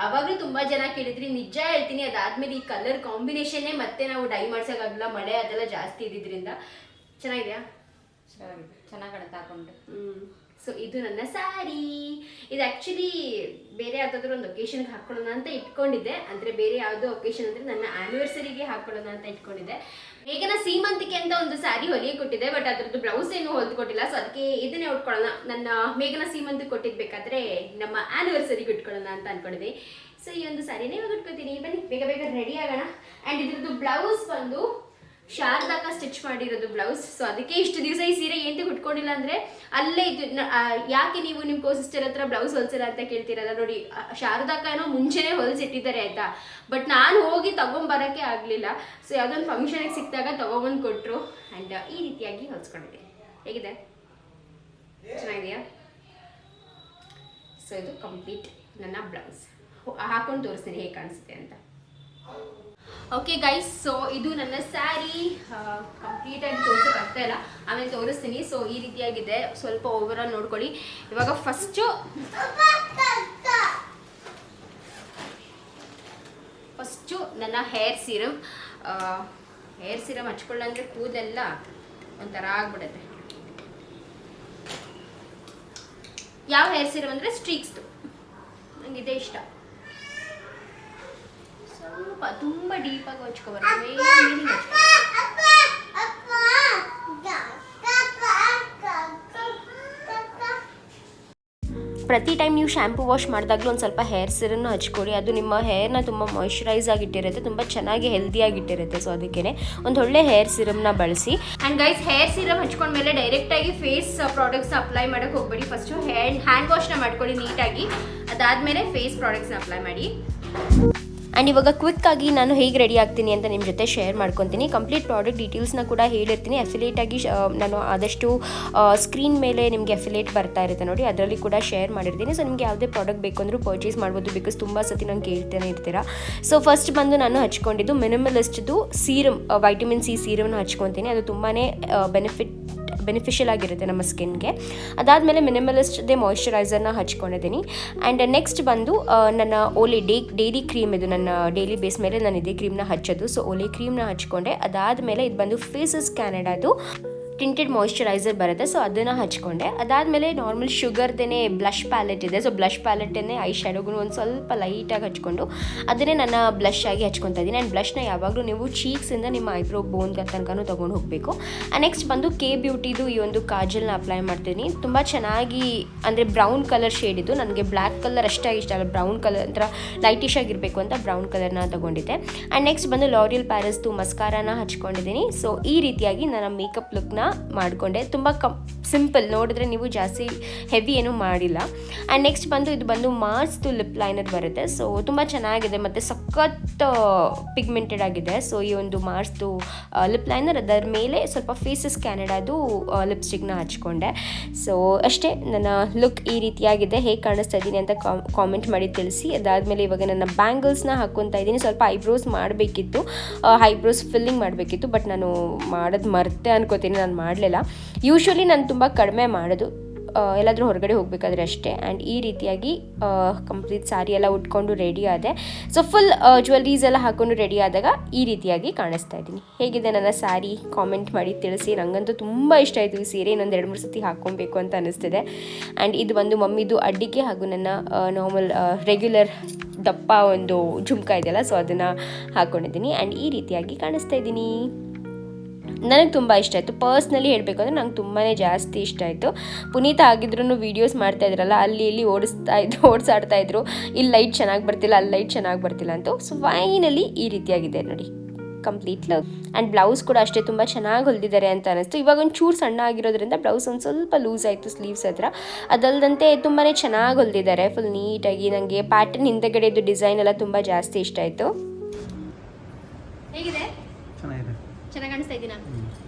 ಅವಾಗಲೂ ತುಂಬಾ ಜನ ಕೇಳಿದ್ರಿ, ನಿಜ ಹೇಳ್ತೀನಿ. ಅದಾದ್ಮೇಲೆ ಈ ಕಲರ್ ಕಾಂಬಿನೇಷನ್ನೇ ಮತ್ತೆ ನಾವು ಡೈ ಮಾಡ್ಸೋಕ್ಕಾಗಲ್ಲ, ಮಳೆ ಅದೆಲ್ಲ ಜಾಸ್ತಿ ಇದ್ದಿದ್ರಿಂದ. ಚೆನ್ನಾಗಿದೆಯಾ? ಚೆನ್ನಾಗಿ ಕಾಣುತ್ತೆ ಹಾಕೊಂಡ್ರೆ. ಸೊ ಇದು ನನ್ನ ಸ್ಯಾರಿ. ಇದು ಆ್ಯಕ್ಚುಲಿ ಬೇರೆ ಯಾವುದಾದ್ರೂ ಒಂದು ಒಕೇಶನ್ಗೆ ಹಾಕೊಳ್ಳೋಣ ಅಂತ ಇಟ್ಕೊಂಡಿದ್ದೆ. ಅಂದರೆ ಬೇರೆ ಯಾವುದೋ ಒಕೇಶನ್ ಅಂದರೆ ನನ್ನ ಆ್ಯನಿವರ್ಸರಿಗೆ ಹಾಕೊಳ್ಳೋಣ ಅಂತ ಇಟ್ಕೊಂಡಿದ್ದೆ. ಹೇಗನ ಸೀಮಂತಿಕೆ ಅಂತ ಒಂದು ಸ್ಯಾರಿ ಹೊಲಿಗೆ ಕೊಟ್ಟಿದ್ದೆ, ಬಟ್ ಅದ್ರದ್ದು ಬ್ಲೌಸ್ ಏನು ಹೊಲ್ದು ಕೊಟ್ಟಿಲ್ಲ. ಸೊ ಅದಕ್ಕೆ ಇದನ್ನೇ ಉಟ್ಕೊಳ್ಳೋಣ. ನನ್ನ ಮೇಘನ ಸೀಮಂತಿಗೆ ಕೊಟ್ಟಿದ್ಬೇಕಾದ್ರೆ ನಮ್ಮ ಆ್ಯನಿವರ್ಸರಿಗೆ ಉಟ್ಕೊಳ್ಳೋಣ ಅಂತ ಅನ್ಕೊಂಡಿದ್ದೆ. ಸೊ ಈ ಒಂದು ಸ್ಯಾರಿನೇ ಇವಾಗ ಉಟ್ಕೊತೀನಿ. ಬನ್ನಿ ಬೇಗ ಬೇಗ ರೆಡಿ ಆಗೋಣ. ಆ್ಯಂಡ್ ಇದ್ರದ್ದು ಬ್ಲೌಸ್ ಬಂದು ಶಾರದಾಕ ಸ್ಟಿಚ್ ಮಾಡಿರೋದು ಬ್ಲೌಸ್. ಸೊ ಅದಕ್ಕೆ ಇಷ್ಟು ದಿವಸ ಈ ಸೀರೆ ಏನಂತ ಉಟ್ಕೊಂಡಿಲ್ಲ ಅಂದರೆ ಅಲ್ಲೇ ಇದು ಯಾಕೆ ನೀವು ನಿಮ್ಮ ಕೋ ಸಿಸ್ಟರ್ ಹತ್ರ ಬ್ಲೌಸ್ ಹೊಲ್ಸಿಲ್ಲ ಅಂತ ಕೇಳ್ತೀರಲ್ಲ. ನೋಡಿ, ಶಾರದಾಕ ಏನೋ ಮುಂಚೆನೇ ಹೊಲಿಸಿಟ್ಟಿದ್ದಾರೆ ಆಯಿತಾ, ಬಟ್ ನಾನು ಹೋಗಿ ತೊಗೊಂಬರೋಕ್ಕೆ ಆಗಲಿಲ್ಲ. ಸೊ ಯಾವುದೊಂದು ಫಂಕ್ಷನಿಗೆ ಸಿಕ್ಕಿದಾಗ ತೊಗೊಬಂದು ಕೊಟ್ಟರು. ಆ್ಯಂಡ್ ಈ ರೀತಿಯಾಗಿ ಹೊಲ್ಸ್ಕೊಂಡಿದ್ದೀನಿ. ಹೇಗಿದೆ? ಚೆನ್ನಾಗಿದೆಯಾ? ಸೊ ಇದು ಕಂಪ್ಲೀಟ್ ನನ್ನ ಬ್ಲೌಸ್. ಹಾಕೊಂಡು ತೋರಿಸ್ತೀನಿ ಹೇಗೆ ಕಾಣಿಸುತ್ತೆ ಅಂತ. ಓಕೆ ಗೈಸ್, ಸೊ ಇದು ನನ್ನ ಸ್ಯಾರಿ. ಕಂಪ್ಲೀಟಾಗಿ ತೋರಿಸೋಕ್ಕಾಗ್ತಾ ಇಲ್ಲ, ಆಮೇಲೆ ತೋರಿಸ್ತೀನಿ. ಸೊ ಈ ರೀತಿಯಾಗಿದೆ. ಸ್ವಲ್ಪ ಓವರಾಲ್ ನೋಡ್ಕೊಳ್ಳಿ. ಇವಾಗ ಫಸ್ಟು ನನ್ನ ಹೇರ್ ಸೀರಮ್ ಹಚ್ಕೊಳ್ಳಂದ್ರೆ ಕೂದೆಲ್ಲ ಒಂಥರ ಆಗ್ಬಿಡುತ್ತೆ. ಯಾವ ಹೇರ್ ಸೀರಮ್ ಅಂದರೆ ಸ್ಟ್ರೀಕ್ಸ್ದು. ನನಗಿದೆ ಇಷ್ಟ. ಸ್ವಲ್ಪ ತುಂಬ ಡೀಪಾಗಿ ಹಚ್ಕೊಬಾರ್ದು, ಪ್ರತಿ ಟೈಮ್ ನೀವು ಶ್ಯಾಂಪು ವಾಶ್ ಮಾಡಿದಾಗಲೂ ಒಂದು ಸ್ವಲ್ಪ ಹೇರ್ ಸಿರನ್ನು ಹಚ್ಕೊಡಿ. ಅದು ನಿಮ್ಮ ಹೇರ್ನ ತುಂಬ ಮಾಯ್ಶ್ಚರೈಸ್ ಆಗಿಟ್ಟಿರುತ್ತೆ, ತುಂಬ ಚೆನ್ನಾಗಿ ಹೆಲ್ದಿಯಾಗಿಟ್ಟಿರುತ್ತೆ. ಸೊ ಅದಕ್ಕೇ ಒಂದು ಒಳ್ಳೆ ಹೇರ್ ಸಿರಮ್ನ ಬಳಸಿ. ಆ್ಯಂಡ್ ಗೈಸ್, ಹೇರ್ ಸಿರಮ್ ಹಚ್ಕೊಂಡ್ಮೇಲೆ ಡೈರೆಕ್ಟಾಗಿ ಫೇಸ್ ಪ್ರಾಡಕ್ಟ್ಸ್ನ ಅಪ್ಲೈ ಮಾಡೋಕ್ಕೆ ಹೋಗ್ಬೇಡಿ. ಫಸ್ಟು ಹ್ಯಾಂಡ್ ವಾಶ್ನ ಮಾಡ್ಕೊಳ್ಳಿ ನೀಟಾಗಿ. ಅದಾದಮೇಲೆ ಫೇಸ್ ಪ್ರಾಡಕ್ಟ್ಸ್ನ ಅಪ್ಲೈ ಮಾಡಿ. ಆ್ಯಂಡ್ ಇವಾಗ ಕ್ವಿಕ್ಕಾಗಿ ನಾನು ಹೇಗೆ ರೆಡಿ ಆಗ್ತೀನಿ ಅಂತ ನಿಮ್ಮ ಜೊತೆ ಶೇರ್ ಮಾಡ್ಕೊತೀನಿ. ಕಂಪ್ಲೀಟ್ ಪ್ರಾಡಕ್ಟ್ ಡೀಟೇಲ್ಸ್ನ ಕೂಡ ಹೇಳಿರ್ತೀನಿ. ಅಫಿಲೇಟಾಗಿ ನಾನು ಆದಷ್ಟು ಸ್ಕ್ರೀನ್ ಮೇಲೆ ನಿಮಗೆ ಅಫಿಲೇಟ್ ಬರ್ತಾ ಇರುತ್ತೆ ನೋಡಿ, ಅದರಲ್ಲಿ ಕೂಡ ಶೇರ್ ಮಾಡಿರ್ತೀನಿ. ಸೊ ನಿಮಗೆ ಯಾವುದೇ ಪ್ರಾಡಕ್ಟ್ ಬೇಕು ಅಂದರೂ ಪರ್ಚೇಸ್ ಮಾಡ್ಬೋದು, ಬಿಕಾಸ್ ತುಂಬ ಸತಿ ನಂಗೆ ಕೇಳ್ತಾನೆ ಇರ್ತೀರಾ. ಸೊ ಫಸ್ಟ್ ಬಂದು ನಾನು ಹಚ್ಕೊಂಡಿದ್ದು ಮಿನಿಮಲಿಸ್ಟ್ದು ಸೀರಮ್, ವೈಟಮಿನ್ ಸಿ ಸೀರಮ್ನ ಹಚ್ಕೊತೀನಿ. ಅದು ತುಂಬಾ ಬೆನಿಫಿಷಿಯಲ್ ಆಗಿರುತ್ತೆ ನಮ್ಮ ಸ್ಕಿನ್ಗೆ. ಅದಾದಮೇಲೆ ಮಿನಿಮಲಿಸ್ಟ್ದೇ ಮಾಯ್ಶ್ಚರೈಸರ್ನ ಹಚ್ಕೊಂಡಿದ್ದೀನಿ. ಆ್ಯಂಡ್ ನೆಕ್ಸ್ಟ್ ಬಂದು ನನ್ನ ಓಲೆ ಡೈಲಿ ಕ್ರೀಮ್. ಇದು ನನ್ನ ಡೈಲಿ ಬೇಸ್ ಮೇಲೆ ನಾನು ಇದೇ ಕ್ರೀಮ್ನ ಹಚ್ಚೋದು. ಸೊ ಓಲೆ ಕ್ರೀಮ್ನ ಹಚ್ಕೊಂಡೆ. ಅದಾದಮೇಲೆ ಇದು ಬಂದು ಫೇಸಸ್ ಕ್ಯಾನಡಾದು ಟಿಂಟೆಡ್ ಮಾಯ್ಶ್ಚರೈಸರ್ ಬರುತ್ತೆ. ಸೊ ಅದನ್ನು ಹಚ್ಕೊಂಡೆ. ಅದಾದಮೇಲೆ ನಾರ್ಮಲ್ ಶುಗರ್ದೇ ಬ್ಲಷ್ ಪ್ಯಾಲೆಟ್ ಇದೆ. ಸೊ ಬ್ಲಷ್ ಪ್ಯಾಲೆಟನ್ನೇ ಐ ಶ್ಯಾಡೋಗೂ ಒಂದು ಸ್ವಲ್ಪ ಲೈಟಾಗಿ ಹಚ್ಕೊಂಡು ಅದನ್ನೇ ನನ್ನ ಬ್ಲಷ್ ಆಗಿ ಹಚ್ಕೊತಾ ಇದ್ದೀನಿ. ಆ್ಯಂಡ್ ಬ್ಲಷ್ನ ಯಾವಾಗಲೂ ನೀವು ಚೀಕ್ಸಿಂದ ನಿಮ್ಮ ಐಬ್ರೋ ಬೋನ್ ತನಕನೂ ತೊಗೊಂಡು ಹೋಗಬೇಕು. ನೆಕ್ಸ್ಟ್ ಬಂದು ಕೆ ಬ್ಯೂಟಿದು ಈ ಒಂದು ಕಾಜಲ್ನ ಅಪ್ಲೈ ಮಾಡ್ತೀನಿ. ತುಂಬ ಚೆನ್ನಾಗಿ ಅಂದರೆ ಬ್ರೌನ್ ಕಲರ್ ಶೇಡ್ ಇದು. ನನಗೆ ಬ್ಲ್ಯಾಕ್ ಕಲರ್ ಅಷ್ಟಾಗಿ ಇಷ್ಟ ಅಲ್ಲ, ಬ್ರೌನ್ ಕಲರ್ ಒಂಥರ ಲೈಟಿಶ್ ಆಗಿರಬೇಕು ಅಂತ ಬ್ರೌನ್ ಕಲರ್ನ ತೊಗೊಂಡಿದ್ದೆ. ಆ್ಯಂಡ್ ನೆಕ್ಸ್ಟ್ ಬಂದು ಲಾರಿಯಲ್ ಪ್ಯಾರಿಸ್ದು ಮಸ್ಕಾರಾನ ಹಚ್ಕೊಂಡಿದ್ದೀನಿ. ಸೊ ಈ ರೀತಿಯಾಗಿ ನನ್ನ ಮೇಕಪ್ ಲುಕ್ನ ಮಾಡಿಕೊಂಡೆ. ತುಂಬ ಸಿಂಪಲ್, ನೋಡಿದ್ರೆ ನೀವು ಜಾಸ್ತಿ ಹೆವಿ ಏನೂ ಮಾಡಿಲ್ಲ. ಆ್ಯಂಡ್ ನೆಕ್ಸ್ಟ್ ಬಂದು ಇದು ಬಂದು ಮಾರ್ಸ್ದು ಲಿಪ್ ಲೈನರ್ ಬರುತ್ತೆ. ಸೊ ತುಂಬ ಚೆನ್ನಾಗಿದೆ ಮತ್ತು ಸಖತ್ ಪಿಗ್ಮೆಂಟೆಡ್ ಆಗಿದೆ. ಸೊ ಈ ಒಂದು ಮಾರ್ಸ್ದು ಲಿಪ್ ಲೈನರ್, ಅದರ ಮೇಲೆ ಸ್ವಲ್ಪ ಫೇಸಸ್ ಕ್ಯಾನಡಾದು ಲಿಪ್ಸ್ಟಿಕ್ನ ಹಚ್ಕೊಂಡೆ. ಸೊ ಅಷ್ಟೇ, ನನ್ನ ಲುಕ್ ಈ ರೀತಿಯಾಗಿದೆ. ಹೇಗೆ ಕಾಣಿಸ್ತಾ ಇದ್ದೀನಿ ಅಂತ ಕಾಮೆಂಟ್ ಮಾಡಿ ತಿಳಿಸಿ. ಅದಾದಮೇಲೆ ಇವಾಗ ನನ್ನ ಬ್ಯಾಂಗಲ್ಸ್ನ ಹಾಕ್ಕೊತಾ ಇದ್ದೀನಿ. ಸ್ವಲ್ಪ ಐಬ್ರೋಸ್ ಮಾಡಬೇಕಿತ್ತು, ಐಬ್ರೋಸ್ ಫಿಲ್ಲಿಂಗ್ ಮಾಡಬೇಕಿತ್ತು, ಬಟ್ ನಾನು ಮಾಡೋದು ಮರ್ತೆ ಅನ್ಕೋತೀನಿ, ನಾನು ಮಾಡಲಿಲ್ಲ. ಯೂಶ್ವಲಿ ನಾನು ತುಂಬ ಕಡಿಮೆ ಮಾಡೋದು, ಎಲ್ಲಾದರೂ ಹೊರಗಡೆ ಹೋಗಬೇಕಾದ್ರೆ ಅಷ್ಟೇ. ಆ್ಯಂಡ್ ಈ ರೀತಿಯಾಗಿ ಕಂಪ್ಲೀಟ್ ಸ್ಯಾರಿ ಎಲ್ಲ ಉಟ್ಕೊಂಡು ರೆಡಿ ಆದೆ. ಸೊ ಫುಲ್ ಜ್ಯುವೆಲ್ರೀಸ್ ಎಲ್ಲ ಹಾಕ್ಕೊಂಡು ರೆಡಿ ಆದಾಗ ಈ ರೀತಿಯಾಗಿ ಕಾಣಿಸ್ತಾ ಇದ್ದೀನಿ. ಹೇಗಿದೆ ನನ್ನ ಸ್ಯಾರಿ ಕಾಮೆಂಟ್ ಮಾಡಿ ತಿಳಿಸಿ. ನನಗಂತೂ ತುಂಬ ಇಷ್ಟ ಆಯಿತು ಈ ಸೀರೆ. ಇನ್ನೊಂದು 2-3 ಸತಿ ಹಾಕ್ಕೊಬೇಕು ಅಂತ ಅನ್ನಿಸ್ತಿದೆ. ಆ್ಯಂಡ್ ಇದು ಬಂದು ಮಮ್ಮಿದು ಅಡ್ಡಿಗೆ ಹಾಗೂ ನನ್ನ ನಾರ್ಮಲ್ ರೆಗ್ಯುಲರ್ ದಪ್ಪ ಒಂದು ಜುಮ್ಕ ಇದೆಯಲ್ಲ, ಸೊ ಅದನ್ನು ಹಾಕ್ಕೊಂಡಿದ್ದೀನಿ. ಆ್ಯಂಡ್ ಈ ರೀತಿಯಾಗಿ ಕಾಣಿಸ್ತಾ ಇದ್ದೀನಿ. ನನಗೆ ತುಂಬ ಇಷ್ಟ ಆಯಿತು. ಪರ್ಸ್ನಲಿ ಹೇಳಬೇಕು ಅಂದರೆ ನಂಗೆ ತುಂಬಾ ಜಾಸ್ತಿ ಇಷ್ಟ ಆಯಿತು. ಪುನೀತ ಆಗಿದ್ರೂ ವೀಡಿಯೋಸ್ ಮಾಡ್ತಾಯಿದ್ರಲ್ಲ, ಅಲ್ಲಿ ಇಲ್ಲಿ ಓಡಿಸಾಡ್ತಾಯಿದ್ರು, ಇಲ್ಲಿ ಲೈಟ್ ಚೆನ್ನಾಗಿ ಬರ್ತಿಲ್ಲ, ಅಲ್ಲಿ ಲೈಟ್ ಚೆನ್ನಾಗಿ ಬರ್ತಿಲ್ಲ ಅಂತ. ಸೊ ಫೈನಲಿ ಈ ರೀತಿಯಾಗಿದೆ ನೋಡಿ ಕಂಪ್ಲೀಟ್ ಲುಕ್. ಆ್ಯಂಡ್ ಬ್ಲೌಸ್ ಕೂಡ ಅಷ್ಟೇ ತುಂಬ ಚೆನ್ನಾಗಿ ಹೊಲಿದಿದ್ದಾರೆ ಅಂತ ಅನ್ನಿಸ್ತು. ಇವಾಗ ಒಂದು ಚೂರು ಸಣ್ಣ ಆಗಿರೋದ್ರಿಂದ ಬ್ಲೌಸ್ ಒಂದು ಸ್ವಲ್ಪ ಲೂಸ್ ಆಯಿತು ಸ್ಲೀವ್ಸ್ ಹತ್ರ. ಅದಲ್ಲದಂತೆ ತುಂಬಾ ಚೆನ್ನಾಗಿ ಹೊಲಿದಿದ್ದಾರೆ, ಫುಲ್ ನೀಟಾಗಿ. ನನಗೆ ಪ್ಯಾಟರ್ನ್ ಹಿಂದೆಗಡೆದು ಡಿಸೈನ್ ಎಲ್ಲ ತುಂಬ ಜಾಸ್ತಿ ಇಷ್ಟ ಆಯಿತು. ಹೇಗಿದೆ? ಚೆನ್ನಾಗಿ ಕಾಣಿಸ್ತಾ ಇದ್ದೀನ?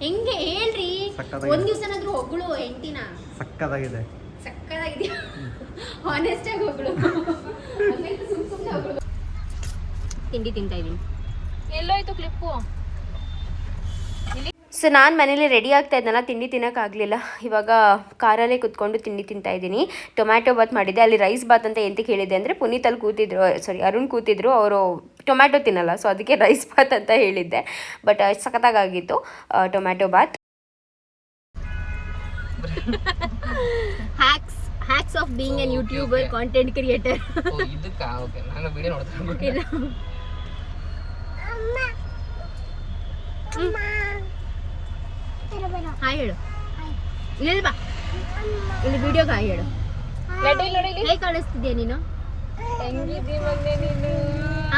ಹೆಂಗೆ ಹೇಳ್ರಿ, ಒಂದ್ ದಿವ್ಸನಾದ್ರೂ ಹೊಗಳು ಹೆಂಡತಿನ. ಸಕ್ಕತ್ತಾಗಿದೆ. ಸಕ್ಕತ್ತಾಗಿದೆಯಾ? ಹಾನೆಸ್ಟ್ ಆಗಿ ಹೊಗಳು, ಸುಮ್ಮನೆ ಹೊಗಳು. ತಿಂಡಿ ತಿಂತಾ ಇದ್ದೀನಿ. ಎಲ್ಲೋಯ್ತು ಕ್ಲಿಪ್ಪು? ಸೊ ಸೊ ನಾನು ಮನೇಲಿ ರೆಡಿ ಆಗ್ತಾ ಇದ್ನಲ್ಲ, ತಿಂಡಿ ತಿನ್ನೋಕ್ಕಾಗಲಿಲ್ಲ. ಇವಾಗ ಕಾರಲ್ಲೇ ಕುತ್ಕೊಂಡು ತಿಂಡಿ ತಿಂತಾಯಿದ್ದೀನಿ. ಟೊಮ್ಯಾಟೊ ಬಾತ್ ಮಾಡಿದ್ದೆ. ಅಲ್ಲಿ ರೈಸ್ ಬಾತ್ ಅಂತ ಎಂತಕ್ಕೆ ಹೇಳಿದೆ ಅಂದರೆ, ಪುನೀತ್ ಅಲ್ಲಿ ಕೂತಿದ್ರು, ಅರುಣ್ ಕೂತಿದ್ರು, ಅವರು ಟೊಮ್ಯಾಟೊ ತಿನ್ನಲ್ಲ, ಸೊ ಅದಕ್ಕೆ ರೈಸ್ ಬಾತ್ ಅಂತ ಹೇಳಿದ್ದೆ. ಬಟ್ ಸಖತ್ತಾಗಿತ್ತು tomato bath. Hacks of being a YouTuber, content creator. ಇದಕ್ಕೆ ಓಕೆ, ನಾನು ವಿಡಿಯೋ ನೋಡ್ತೀನಿ. ಹಾಯ್ ಹೇಳು, ಇಲ್ಲಿ ಬಾ, ಇಲ್ಲಿ ವಿಡಿಯೋಗೆ ಹಾಯ್ ಹೇಳು. ಹೇಗೆ ಕಾಣಿಸ್ತಿದ್ಯಾ ನೀನು?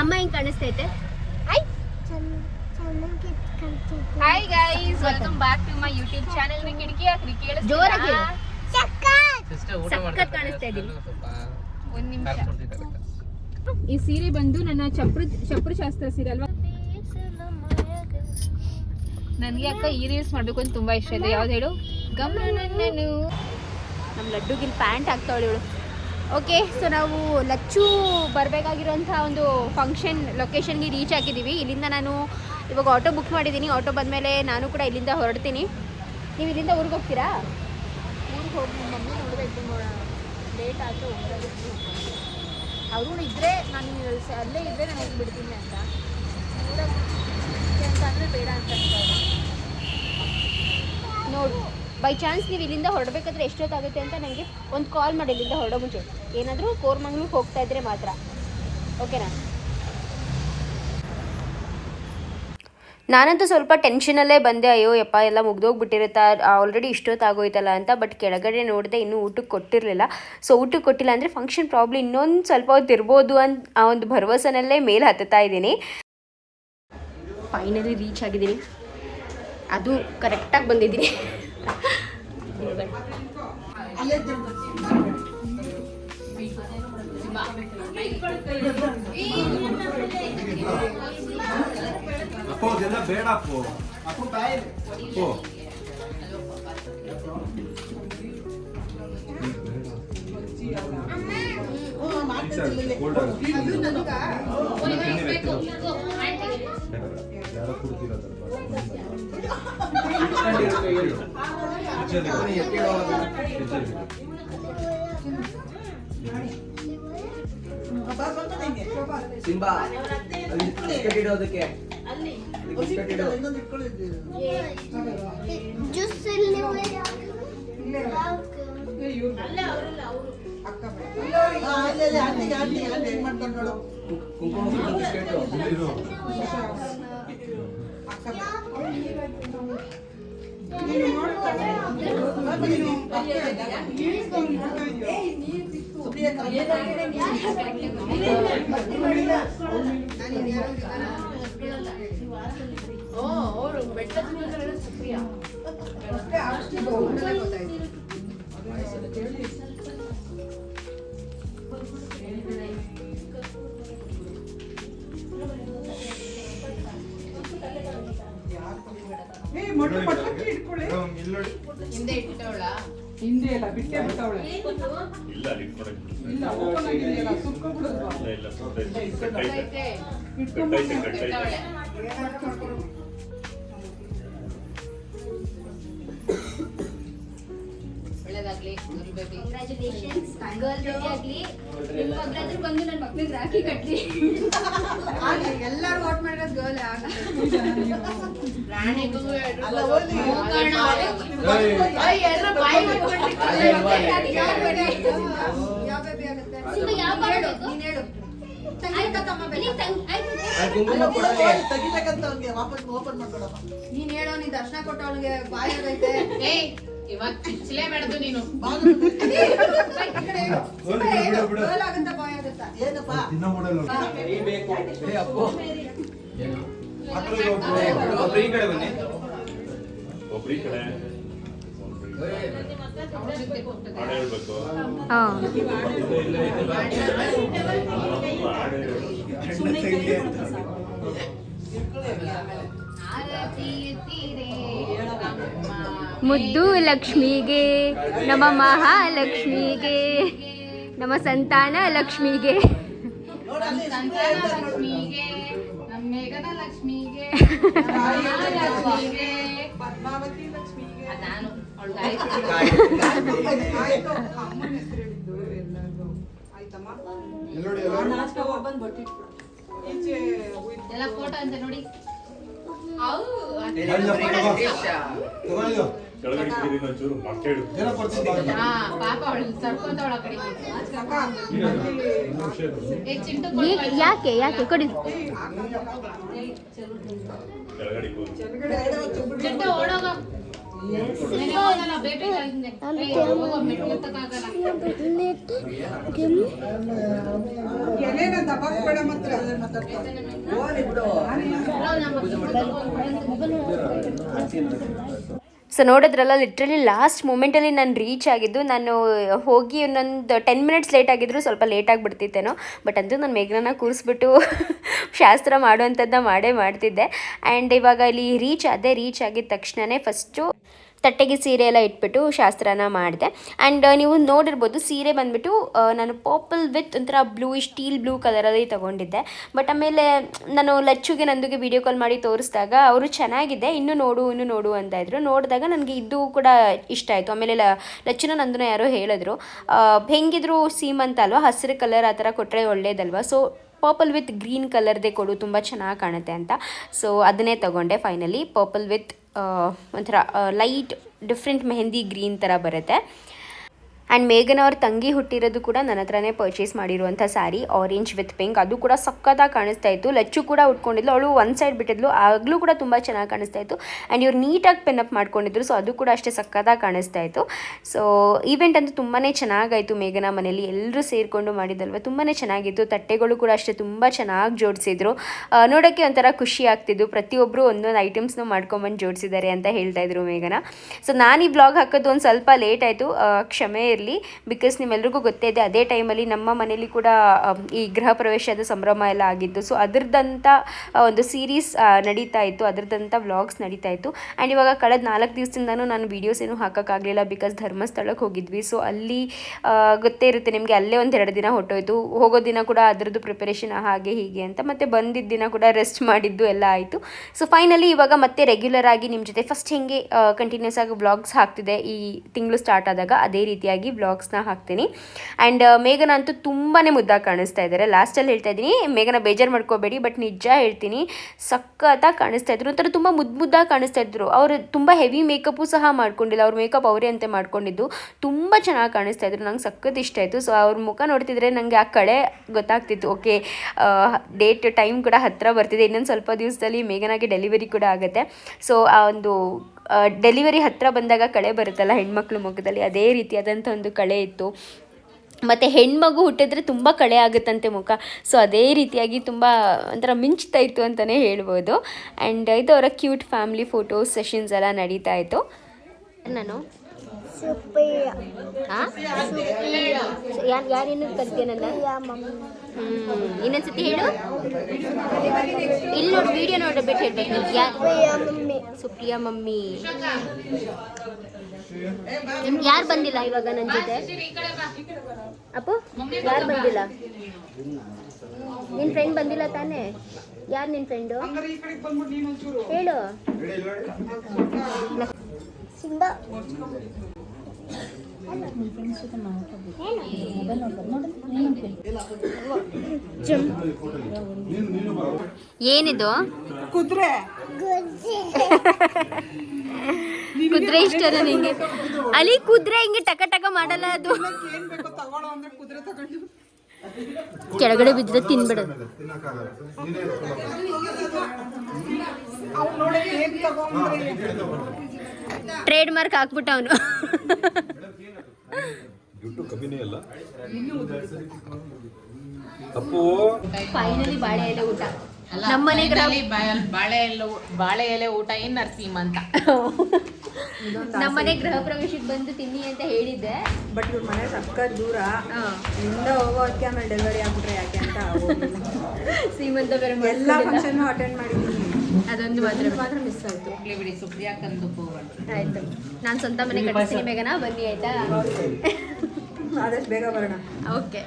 ಅಮ್ಮ ಹೆಂಗ್ ಕಾಣಿಸ್ತೈತೆ? Hi guys, welcome back to my YouTube channel. ಕಿಟಕಿ ಹಾಕ್ರಿ, ಕೇಳಿಸ್ತಿದ್ಯಾ? ಜೋರಾಗಿ ಹೇಳು. ಸಿಸ್ಟರ್ ಊಟ ಸಖತ್ ಮಾಡ್ತಾರೆ, ಕಾಣಿಸ್ತಾ ಇದ್ದೀನಿ. ಒಂದ್ ನಿಮಿಷ. ಕೊಡ್ತಿದ್ದಾರೆ. ಈ ಸೀರೆ ಬಂದು ನನ್ನ ಚಪ್ರಶಾಸ್ತ್ರ ಸೀರೆ ಅಲ್ವಾ. ನನಗೆ ಅಕ್ಕ ಈ ರೀಲ್ಸ್ ಮಾಡ್ಬೇಕು ಅಂತ ತುಂಬಾ ಇಷ್ಟ ಇದೆ. ಯಾವ್ದು ಹೇಳು? ಗಮನ ನನ್ನನು. ನಮ್ಮ ಲಡ್ಡುಗಿಲ್ ಪ್ಯಾಂಟ್ ಹಾಕ್ತಾವಳು ಇವಳು. ಓಕೆ, ಸೊ ನಾವು ಲಚ್ಚು ಬರಬೇಕಾಗಿರೋಂಥ ಒಂದು ಫಂಕ್ಷನ್ ಲೊಕೇಶನ್ಗೆ ರೀಚ್ ಆಗಿದ್ದೀವಿ. ಇಲ್ಲಿಂದ ನಾನು ಇವಾಗ ಆಟೋ ಬುಕ್ ಮಾಡಿದ್ದೀನಿ. ಆಟೋ ಬಂದಮೇಲೆ ನಾನು ಕೂಡ ಇಲ್ಲಿಂದ ಹೊರಡ್ತೀನಿ. ನೀವು ಇಲ್ಲಿಂದ ಊರಿಗೆ ಹೋಗ್ತೀರಾ? ಊರಿಗೆ ಹೋಗಿ ನಮ್ಮ ಮಮ್ಮಿ ನೋಡಬೇಕು, ಲೇಟ್ ಆಯಿತು. ಅವರು ಇದ್ದರೆ ನಾನು ಅಲ್ಲೇ ಇದ್ದರೆ ನಾನು ಹೋಗಿಬಿಡ್ತೀನಿ ಅಂತ. ಅಂತಂದರೆ ಬೇಡ ಅಂತ ನೋಡು, ಬೈ ಚಾನ್ಸ್ ನೀವು ಇಲ್ಲಿಂದ ಹೊರಡಬೇಕಾದ್ರೆ ಎಷ್ಟೊತ್ತಾಗುತ್ತೆ ಅಂತ ನನಗೆ ಒಂದು ಕಾಲ್ ಮಾಡಿ, ಇಲ್ಲಿಂದ ಹೊರಡೋ ಮುಂಚೆ. ಏನಾದರೂ ಕೋರ್ಮಂಗ್ಳೂರಿಗೆ ಹೋಗ್ತಾ ಇದ್ರೆ ಮಾತ್ರ, ಓಕೆನಾ? ನಾನಂತೂ ಸ್ವಲ್ಪ ಟೆನ್ಷನಲ್ಲೇ ಬಂದೆ. ಅಯ್ಯೋ ಯಪ್ಪ, ಎಲ್ಲ ಮುಗ್ದೋಗ್ಬಿಟ್ಟಿರುತ್ತಾ, ಆಲ್ರೆಡಿ ಇಷ್ಟೊತ್ತಾಗೋಯ್ತಲ್ಲ ಅಂತ. ಬಟ್ ಕೆಳಗಡೆ ನೋಡಿದೆ, ಇನ್ನೂ ಊಟಕ್ಕೆ ಕೊಟ್ಟಿರಲಿಲ್ಲ. ಸೊ ಊಟಕ್ಕೆ ಕೊಟ್ಟಿಲ್ಲ ಅಂದರೆ ಫಂಕ್ಷನ್ ಪ್ರಾಬ್ಲಿ ಇನ್ನೊಂದು ಸ್ವಲ್ಪ ಹೊತ್ತು ಇರ್ಬೋದು ಅಂತ ಆ ಒಂದು ಭರವಸೆನಲ್ಲೇ ಮೇಲೆ ಹತ್ತುತ್ತಾ ಇದ್ದೀನಿ. ಫೈನಲಿ ರೀಚ್ ಆಗಿದ್ದೀನಿ, ಅದು ಕರೆಕ್ಟಾಗಿ ಬಂದಿದ್ದೀನಿ. ಅಪ್ಪೋ ಅದೆಲ್ಲ ಬೇಡ ಅಪ್ಪೋ. ಅಪ್ಪೋ ಬಾಯ್ ಅಪ್ಪೋ. ಯಾರೋ ಕುಡ್ತಿರೋದು ಸಿಂಬಾ ಅಲ್ಲಿ ಬಿಸ್ಕೆಟ್ ಇಡೋದಕ್ಕೆ ಬಿಸ್ಕೆಟ್ ಇಡೋ. ಕುಂಕುಮ ಬಿಸ್ಕೆಟ್ ಹಿಂದೆ ಎಲ್ಲ ಬಿಟ್ಟೆ ಬಿಟ್ಟವಳೆ. ಇಲ್ಲ ಓಪನ್ ಆಗಿದೆಯಲ್ಲ, ಸುಕ್ಕೋಬಿಡೋದು. ಒಳ್ಳೆದಾಗ್ಲಿ ಬೇಬಿ. ಕಂಗ್ರ್ಯಾಚುಲೇಷನ್ಸ್, ಗರ್ಲ್ ಬೇಬಿ ಆಗಲಿ. ನಿಮ್ಮ ಬ್ರದರ್ ಬಂದು ನನ್ನ ಮಕ್ಕಳಿಗೆ ರಾಖಿ ಕಟ್ಲಿ. ಎಲ್ಲರೂ ವೋಟ್ ಮಾಡಿರೋದು ಗರ್ಲ್ ಆಗುತ್ತೆ. ರಾಣಿಗೂ ಅಲ್ಲ, ಓದಿ. ಯಾವ ಬೇಬಿ ಆಗುತ್ತೆ? ಸಿಂಬಾ ಯಾವ ಬಾಳ ಬೇಕು? ನೀನ್ ಹೇಳು. ಕುಂಕುಮ ಕೊಡಲಿ. ನೀನ್ ಹೇಳೋ, ನೀನ್ ದರ್ಶನ ಕೊಟ್ಟ ಅವಳಿಗೆ ಬಾಯ್ ಆಗೈತೆ. ಏಯ್, ಇವಾಗ ಕಿಚ್ಚಲೇ ಬೇಡದು ನೀನು. ಗರ್ಲ್ ಆಗುತ್ತಾ ಬಾಯ್ ಆಗುತ್ತಾ? ತಿನ್ನೋ ಮಾಡಲ್ಲ. ಏ ಅಪ್ಪೋ ಒಬ್ರು ಈ ಕಡೆ ಬನ್ನಿ. ಒಬ್ರಿ ಕಡೆ ಹಾಡು ಹೇಳ್ಬೇಕು. ಮುದ್ದು ಲಕ್ಷ್ಮಿಗೆ, ನಮ್ಮ ಮಹಾಲಕ್ಷ್ಮಿಗೆ, ನಮ್ಮ ಸಂತಾನ ಲಕ್ಷ್ಮಿಗೆ, ಸಂತಾನ ಲಕ್ಷ್ಮಿಗೆ, ನಮ್ಮ ಮೇಘನ ಲಕ್ಷ್ಮಿಗೆ, ಲಕ್ಷ್ಮಿಗೆ ನಾನು ಅವಳಿಗೆ ಆಯ್ತು ಅಮ್ಮನ ಹೆಸರು ಹೇಳಿದ್ದು ಎಲ್ಲಾರ್ಗೂ ಆಯ್ತಮ್ಮ ಈಚೆ ಹೋಯ್ತು. ಎಲ್ಲ ಫೋಟೋ ಅಂತ ನೋಡಿ ಕೆಳಗಡೆ ಇಟ್ಟಿದ್ದೀನಿ, ಒಂಚೂರು ಮೊಟ್ಟೆ ಇಡು. ಹಾ ಪಾಪ ಅವಳು ಸರ್ಕೊಂತವಳ ಕಡೆ ಚಿಂಟು ಯಾಕೆ ಯಾಕೆ ಕೊಡಿ ಕೆಳಗಡೆ ಕೂರು. ಚಿಂಟು ಓಡೋಗ ಬೇಟೆ ಮೆಟ್ಲು ಎತ್ತಕ್ಕಾಗಲ್ಲ ಎಲೆನ ದಬಾಕ್ಬೇಡ ಮಾತ್ರ. ಸೊ ನೋಡಿದ್ರಲ್ಲ, ಲಿಟ್ರಲಿ ಲಾಸ್ಟ್ ಮೂಮೆಂಟಲ್ಲಿ ನಾನು ರೀಚ್ ಆಗಿದ್ದು. ನಾನು ಹೋಗಿ ಒಂದೊಂದು 10 ಮಿನಿಟ್ಸ್ ಲೇಟ್ ಆಗಿದ್ರು, ಸ್ವಲ್ಪ ಲೇಟ್ ಆಗಿಬಿಡ್ತಿತ್ತೇನೋ. ಬಟ್ ಅಂತೂ ನಾನು ಮೇಘನ ಕೂರಿಸ್ಬಿಟ್ಟು ಶಾಸ್ತ್ರ ಮಾಡುವಂಥದ್ದು ಮಾಡೇ ಮಾಡ್ತಿದ್ದೆ. ಆ್ಯಂಡ್ ಇವಾಗ ಇಲ್ಲಿ ರೀಚ್ ಆಗಿದ ತಕ್ಷಣವೇ ಫಸ್ಟು ತಟ್ಟೆಗೆ ಸೀರೆ ಎಲ್ಲ ಇಟ್ಬಿಟ್ಟು ಶಾಸ್ತ್ರನ ಮಾಡಿದೆ. ಆ್ಯಂಡ್ ನೀವು ನೋಡಿರ್ಬೋದು, ಸೀರೆ ಬಂದುಬಿಟ್ಟು ನಾನು ಪರ್ಪಲ್ ವಿತ್ ಒಂಥರ ಸ್ಟೀಲ್ ಬ್ಲೂ ಕಲರಲ್ಲಿ ತೊಗೊಂಡಿದ್ದೆ. ಬಟ್ ಆಮೇಲೆ ನಾನು ಲಚ್ಚುಗೆ ನಂದುಗೆ ವಿಡಿಯೋ ಕಾಲ್ ಮಾಡಿ ತೋರಿಸಿದಾಗ ಅವರು ಚೆನ್ನಾಗಿದೆ, ಇನ್ನೂ ನೋಡು ಅಂತ ಇದ್ರು. ನೋಡಿದಾಗ ನನಗೆ ಇದು ಕೂಡ ಇಷ್ಟ ಆಯಿತು. ಆಮೇಲೆ ಲಚ್ಚುನ ನಂದನ ಯಾರೋ ಹೇಳಿದ್ರು, ಹೆಂಗಿದ್ರು ಸೀಮಂತ ಅಲ್ವಾ, ಹಸಿರು ಕಲರ್ ಆ ಥರ ಕೊಟ್ಟರೆ ಒಳ್ಳೇದಲ್ವಾ, ಸೊ ಪರ್ಪಲ್ ವಿತ್ ಗ್ರೀನ್ ಕಲರ್ದೇ ಕೊಡು, ತುಂಬ ಚೆನ್ನಾಗಿ ಕಾಣುತ್ತೆ ಅಂತ. ಸೊ ಅದನ್ನೇ ತೊಗೊಂಡೆ ಫೈನಲಿ. ಪರ್ಪಲ್ ವಿತ್ ಒಂಥರ ಲೈಟ್ ಡಿಫ್ರೆಂಟ್ ಮೆಹಂದಿ ಗ್ರೀನ್ ಥರ ಬರುತ್ತೆ. ಆ್ಯಂಡ್ ಮೇಘನ ಅವ್ರ ತಂಗಿ ಹುಟ್ಟಿರೋದು ಕೂಡ ನನ್ನ ಹತ್ರನೇ ಪರ್ಚೇಸ್ ಮಾಡಿರುವಂಥ ಸ್ಯಾರಿ, ಆರೆಂಜ್ ವಿತ್ ಪಿಂಕ್. ಅದು ಕೂಡ ಸಕ್ಕತ್ತಾಗಿ ಕಾಣಿಸ್ತಾ ಇತ್ತು. ಲಚ್ಚು ಕೂಡ ಉಟ್ಕೊಂಡಿದ್ಲು, ಅವಳು ಒಂದು ಸೈಡ್ ಬಿಟ್ಟಿದ್ಲು, ಆಗಲೂ ಕೂಡ ತುಂಬ ಚೆನ್ನಾಗಿ ಕಾಣಿಸ್ತಾ ಇತ್ತು. ಆ್ಯಂಡ್ ಇವ್ರು ನೀಟಾಗಿ ಪಿನ್ಅಪ್ ಮಾಡ್ಕೊಂಡಿದ್ರು, ಸೊ ಅದು ಕೂಡ ಅಷ್ಟೇ ಸಕ್ಕತ್ತಾಗಿ ಕಾಣಿಸ್ತಾ ಇತ್ತು. ಸೊ ಈವೆಂಟ್ ಅಂತೂ ತುಂಬಾ ಚೆನ್ನಾಗಾಯಿತು. ಮೇಘನ ಮನೇಲಿ ಎಲ್ಲರೂ ಸೇರಿಕೊಂಡು ಮಾಡಿದಲ್ವ, ತುಂಬಾ ಚೆನ್ನಾಗಿತ್ತು. ತಟ್ಟೆಗಳು ಕೂಡ ಅಷ್ಟೇ ತುಂಬ ಚೆನ್ನಾಗಿ ಜೋಡಿಸಿದ್ರು. ನೋಡೋಕ್ಕೆ ಒಂಥರ ಖುಷಿ ಆಗ್ತಿದ್ದು, ಪ್ರತಿಯೊಬ್ಬರು ಒಂದೊಂದು ಐಟಮ್ಸ್ನ ಮಾಡ್ಕೊಂಬಂದು ಜೋಡಿಸಿದ್ದಾರೆ ಅಂತ ಹೇಳ್ತಾಯಿದ್ರು ಮೇಘನ. ಸೊ ನಾನು ಈ ಬ್ಲಾಗ್ ಹಾಕೋದು ಒಂದು ಸ್ವಲ್ಪ ಲೇಟ್ ಆಯಿತು, ಕ್ಷಮೆ ಇರಲಿ. ಬಿಕಾಸ್ ನಿಮ್ಮೆಲ್ರಿಗೂ ಗೊತ್ತೇ ಇದೆ, ಅದೇ ಟೈಮಲ್ಲಿ ನಮ್ಮ ಮನೇಲಿ ಕೂಡ ಈ ಗೃಹ ಪ್ರವೇಶದ ಸಂಭ್ರಮ ಎಲ್ಲ ಆಗಿತ್ತು. ಸೊ ಅದರದ್ದಂಥ ಒಂದು ಸೀರೀಸ್ ನಡೀತಾ ಇತ್ತು, ಅದರದ್ದಂಥ ವ್ಲಾಗ್ಸ್ ನಡೀತಾ ಇತ್ತು. ಆ್ಯಂಡ್ ಇವಾಗ ಕಳೆದ 4 ದಿವಸದಿಂದನೂ ನಾನು ವೀಡಿಯೋಸ್ ಏನೂ ಹಾಕೋಕ್ಕಾಗಲಿಲ್ಲ, ಬಿಕಾಸ್ ಧರ್ಮಸ್ಥಳಕ್ಕೆ ಹೋಗಿದ್ವಿ. ಸೊ ಅಲ್ಲಿ ಗೊತ್ತೇ ಇರುತ್ತೆ ನಿಮಗೆ, ಅಲ್ಲೇ ಒಂದು 2 ದಿನ ಹೊಟ್ಟೋಯ್ತು. ಹೋಗೋ ದಿನ ಕೂಡ ಅದರದ್ದು ಪ್ರಿಪರೇಷನ್ ಹಾಗೆ ಹೀಗೆ ಅಂತ, ಮತ್ತು ಬಂದಿದ್ದ ದಿನ ಕೂಡ ರೆಸ್ಟ್ ಮಾಡಿದ್ದು ಎಲ್ಲ ಆಯಿತು. ಸೊ ಫೈನಲಿ ಇವಾಗ ಮತ್ತೆ ರೆಗ್ಯುಲರ್ ಆಗಿ ನಿಮ್ಮ ಜೊತೆ ಫಸ್ಟ್ ಹೆಂಗೆ ಕಂಟಿನ್ಯೂಸ್ ಆಗಿ ವ್ಲಾಗ್ಸ್ ಹಾಕ್ತಿದೆ ಈ ತಿಂಗಳು ಸ್ಟಾರ್ಟ್ ಆದಾಗ, ಅದೇ ರೀತಿಯಾಗಿ ವ್ಲಾಗ್ಸ್ನ ಹಾಕ್ತೀನಿ. ಆ್ಯಂಡ್ ಮೇಘನ ಅಂತೂ ತುಂಬಾ ಮುದ್ದಾಗಿ ಕಾಣಿಸ್ತಾ ಇದ್ದಾರೆ. ಲಾಸ್ಟಲ್ಲಿ ಹೇಳ್ತಾ ಇದ್ದೀನಿ, ಮೇಘನ ಬೇಜಾರು ಮಾಡ್ಕೋಬೇಡಿ, ಬಟ್ ನಿಜ ಹೇಳ್ತೀನಿ, ಸಖತ್ತಾಗಿ ಕಾಣಿಸ್ತಾ ಇದ್ರು. ಒಂಥರ ತುಂಬ ಮುದ್ದಾಗಿ ಕಾಣಿಸ್ತಾ ಇದ್ರು. ಅವರು ತುಂಬ ಹೆವಿ ಮೇಕಪ್ಪು ಸಹ ಮಾಡ್ಕೊಂಡಿಲ್ಲ, ಅವ್ರ ಮೇಕಪ್ ಅವರೇ ಅಂತ ಮಾಡ್ಕೊಂಡಿದ್ದು, ತುಂಬ ಚೆನ್ನಾಗಿ ಕಾಣಿಸ್ತಾ ಇದ್ರು. ನಂಗೆ ಸಖತ್ ಇಷ್ಟ ಆಯಿತು. ಸೊ ಅವ್ರ ಮುಖ ನೋಡ್ತಿದ್ರೆ ನನಗೆ ಆ ಕಡೆ ಗೊತ್ತಾಗ್ತಿತ್ತು, ಓಕೆ ಟೈಮ್ ಕೂಡ ಹತ್ತಿರ ಬರ್ತಿದೆ, ಇನ್ನೊಂದು ಸ್ವಲ್ಪ ದಿವಸದಲ್ಲಿ ಮೇಘನಾಗೆ ಡೆಲಿವರಿ ಕೂಡ ಆಗುತ್ತೆ. ಸೊ ಆ ಒಂದು ಡೆಲಿವರಿ ಹತ್ತಿರ ಬಂದಾಗ ಕಳೆ ಬರುತ್ತಲ್ಲ ಹೆಣ್ಮಕ್ಳು ಮುಖದಲ್ಲಿ, ಅದೇ ರೀತಿಯಾದಂಥ ಒಂದು ಕಳೆ ಇತ್ತು. ಮತ್ತು ಹೆಣ್ಮಗು ಹುಟ್ಟಿದ್ರೆ ತುಂಬ ಕಳೆ ಆಗುತ್ತಂತೆ ಮುಖ. ಸೊ ಅದೇ ರೀತಿಯಾಗಿ ತುಂಬ ಒಂಥರ ಮಿಂಚ್ತಾ ಇತ್ತು ಅಂತಲೇ ಹೇಳ್ಬೋದು. ಆ್ಯಂಡ್ ಇದು ಅವರ ಕ್ಯೂಟ್ ಫ್ಯಾಮಿಲಿ ಫೋಟೋಸ್ ಸೆಷನ್ಸ್ ಎಲ್ಲ ನಡೀತಾ ಇತ್ತು. ನಾನು ಯಾರೇನು ಕಲ್ತೇನಲ್ಲ, ಇನ್ನೊಂದ್ಸತಿ ಹೇಳು. ಇಲ್ಲಿ ನೋಡಿ, ವಿಡಿಯೋ ನೋಡಬಿಟ್ಟು ಹೇಳ್ಬೇಕು. ಸುಪ್ರಿಯಾ ಮಮ್ಮಿ. ಯಾರು ಬಂದಿಲ್ಲ ಇವಾಗ ನನ್ನ ಜೊತೆ? ಅಪ್ಪು ಯಾರು ಬಂದಿಲ್ಲ? ನಿನ್ನ ಫ್ರೆಂಡ್ ಬಂದಿಲ್ಲ ತಾನೇ? ಯಾರು ನಿನ್ನ ಫ್ರೆಂಡು ಹೇಳು? ಸಿಂಬಾ ಏನಿದು? ಕುದುರೆ ಕುದುರೆ ಇಷ್ಟಲ್ಲ ನಿಂಗೆ? ಅಲ್ಲಿ ಕುದುರೆ ಹಿಂಗೆ ಟಕ ಮಾಡಲ್ಲ, ಅದು ಏನ್ ಬೇಕೋ ತಗೊಳ್ಳೋ ಅಂದ್ರೆ ಕುದುರೆ ತಗೊಂಡು ಕೆಳಗಡೆ ಬಿದ್ದರೆ ತಿನ್ಬಿಡೋದು. ನೋಡಿ ಹೇಗ್ ತಗೊಂಡ್ರೆ ಟ್ರೇಡ್ ಮಾರ್ಕ್ ಹಾಕ್ಬಿಟ್ಟ ಅವನು. ಫೈನಲಿ ಬಾಳೆ ಎಲೆ ಊಟ. ನಮ್ಮನೆ ಬಾಳೆ ಎಲೆ ಊಟ ಏನ್ ನರಸಿಂಹ ಅಂತ ನಮ್ಮನೆ ಗೃಹ ಪ್ರವೇಶಕ್ಕೆ ಬಂದು ತಿನ್ನಿ ಅಂತ ಹೇಳಿದ್ದೆ. ಬಟ್ ಇವ್ರ ಮನೆ ಸಕ್ಕ ದೂರ, ಇಂದ ಹೋಗೋದಕ್ಕೆ ಆಮೇಲೆ ಡೆಲಿವರಿ ಆಗ್ಬಿಟ್ರೆ ಯಾಕೆ ಅಂತ ಸೀಮಂತ ಬೇರೆ ಎಲ್ಲ ಫಂಕ್ಷನ್ ಅಟೆಂಡ್ ಮಾಡಿದ್ದೀನಿ, ಅದೊಂದು ಮಾತ್ರ ಮಿಸ್ ಆಯ್ತು. ಬಿಡಿ ಸುಪ್ರಿಯಾಕಂದು ಆಯ್ತು, ನಾನು ಸ್ವಂತ ಮನೆ ಕಟ್ಟಿಸ್ತೀನಿ ಬೇಗನಾ, ಬನ್ನಿ ಆಯ್ತಾ? ಆದಷ್ಟು ಬೇಗ ಬರೋಣ. ಓಕೆ.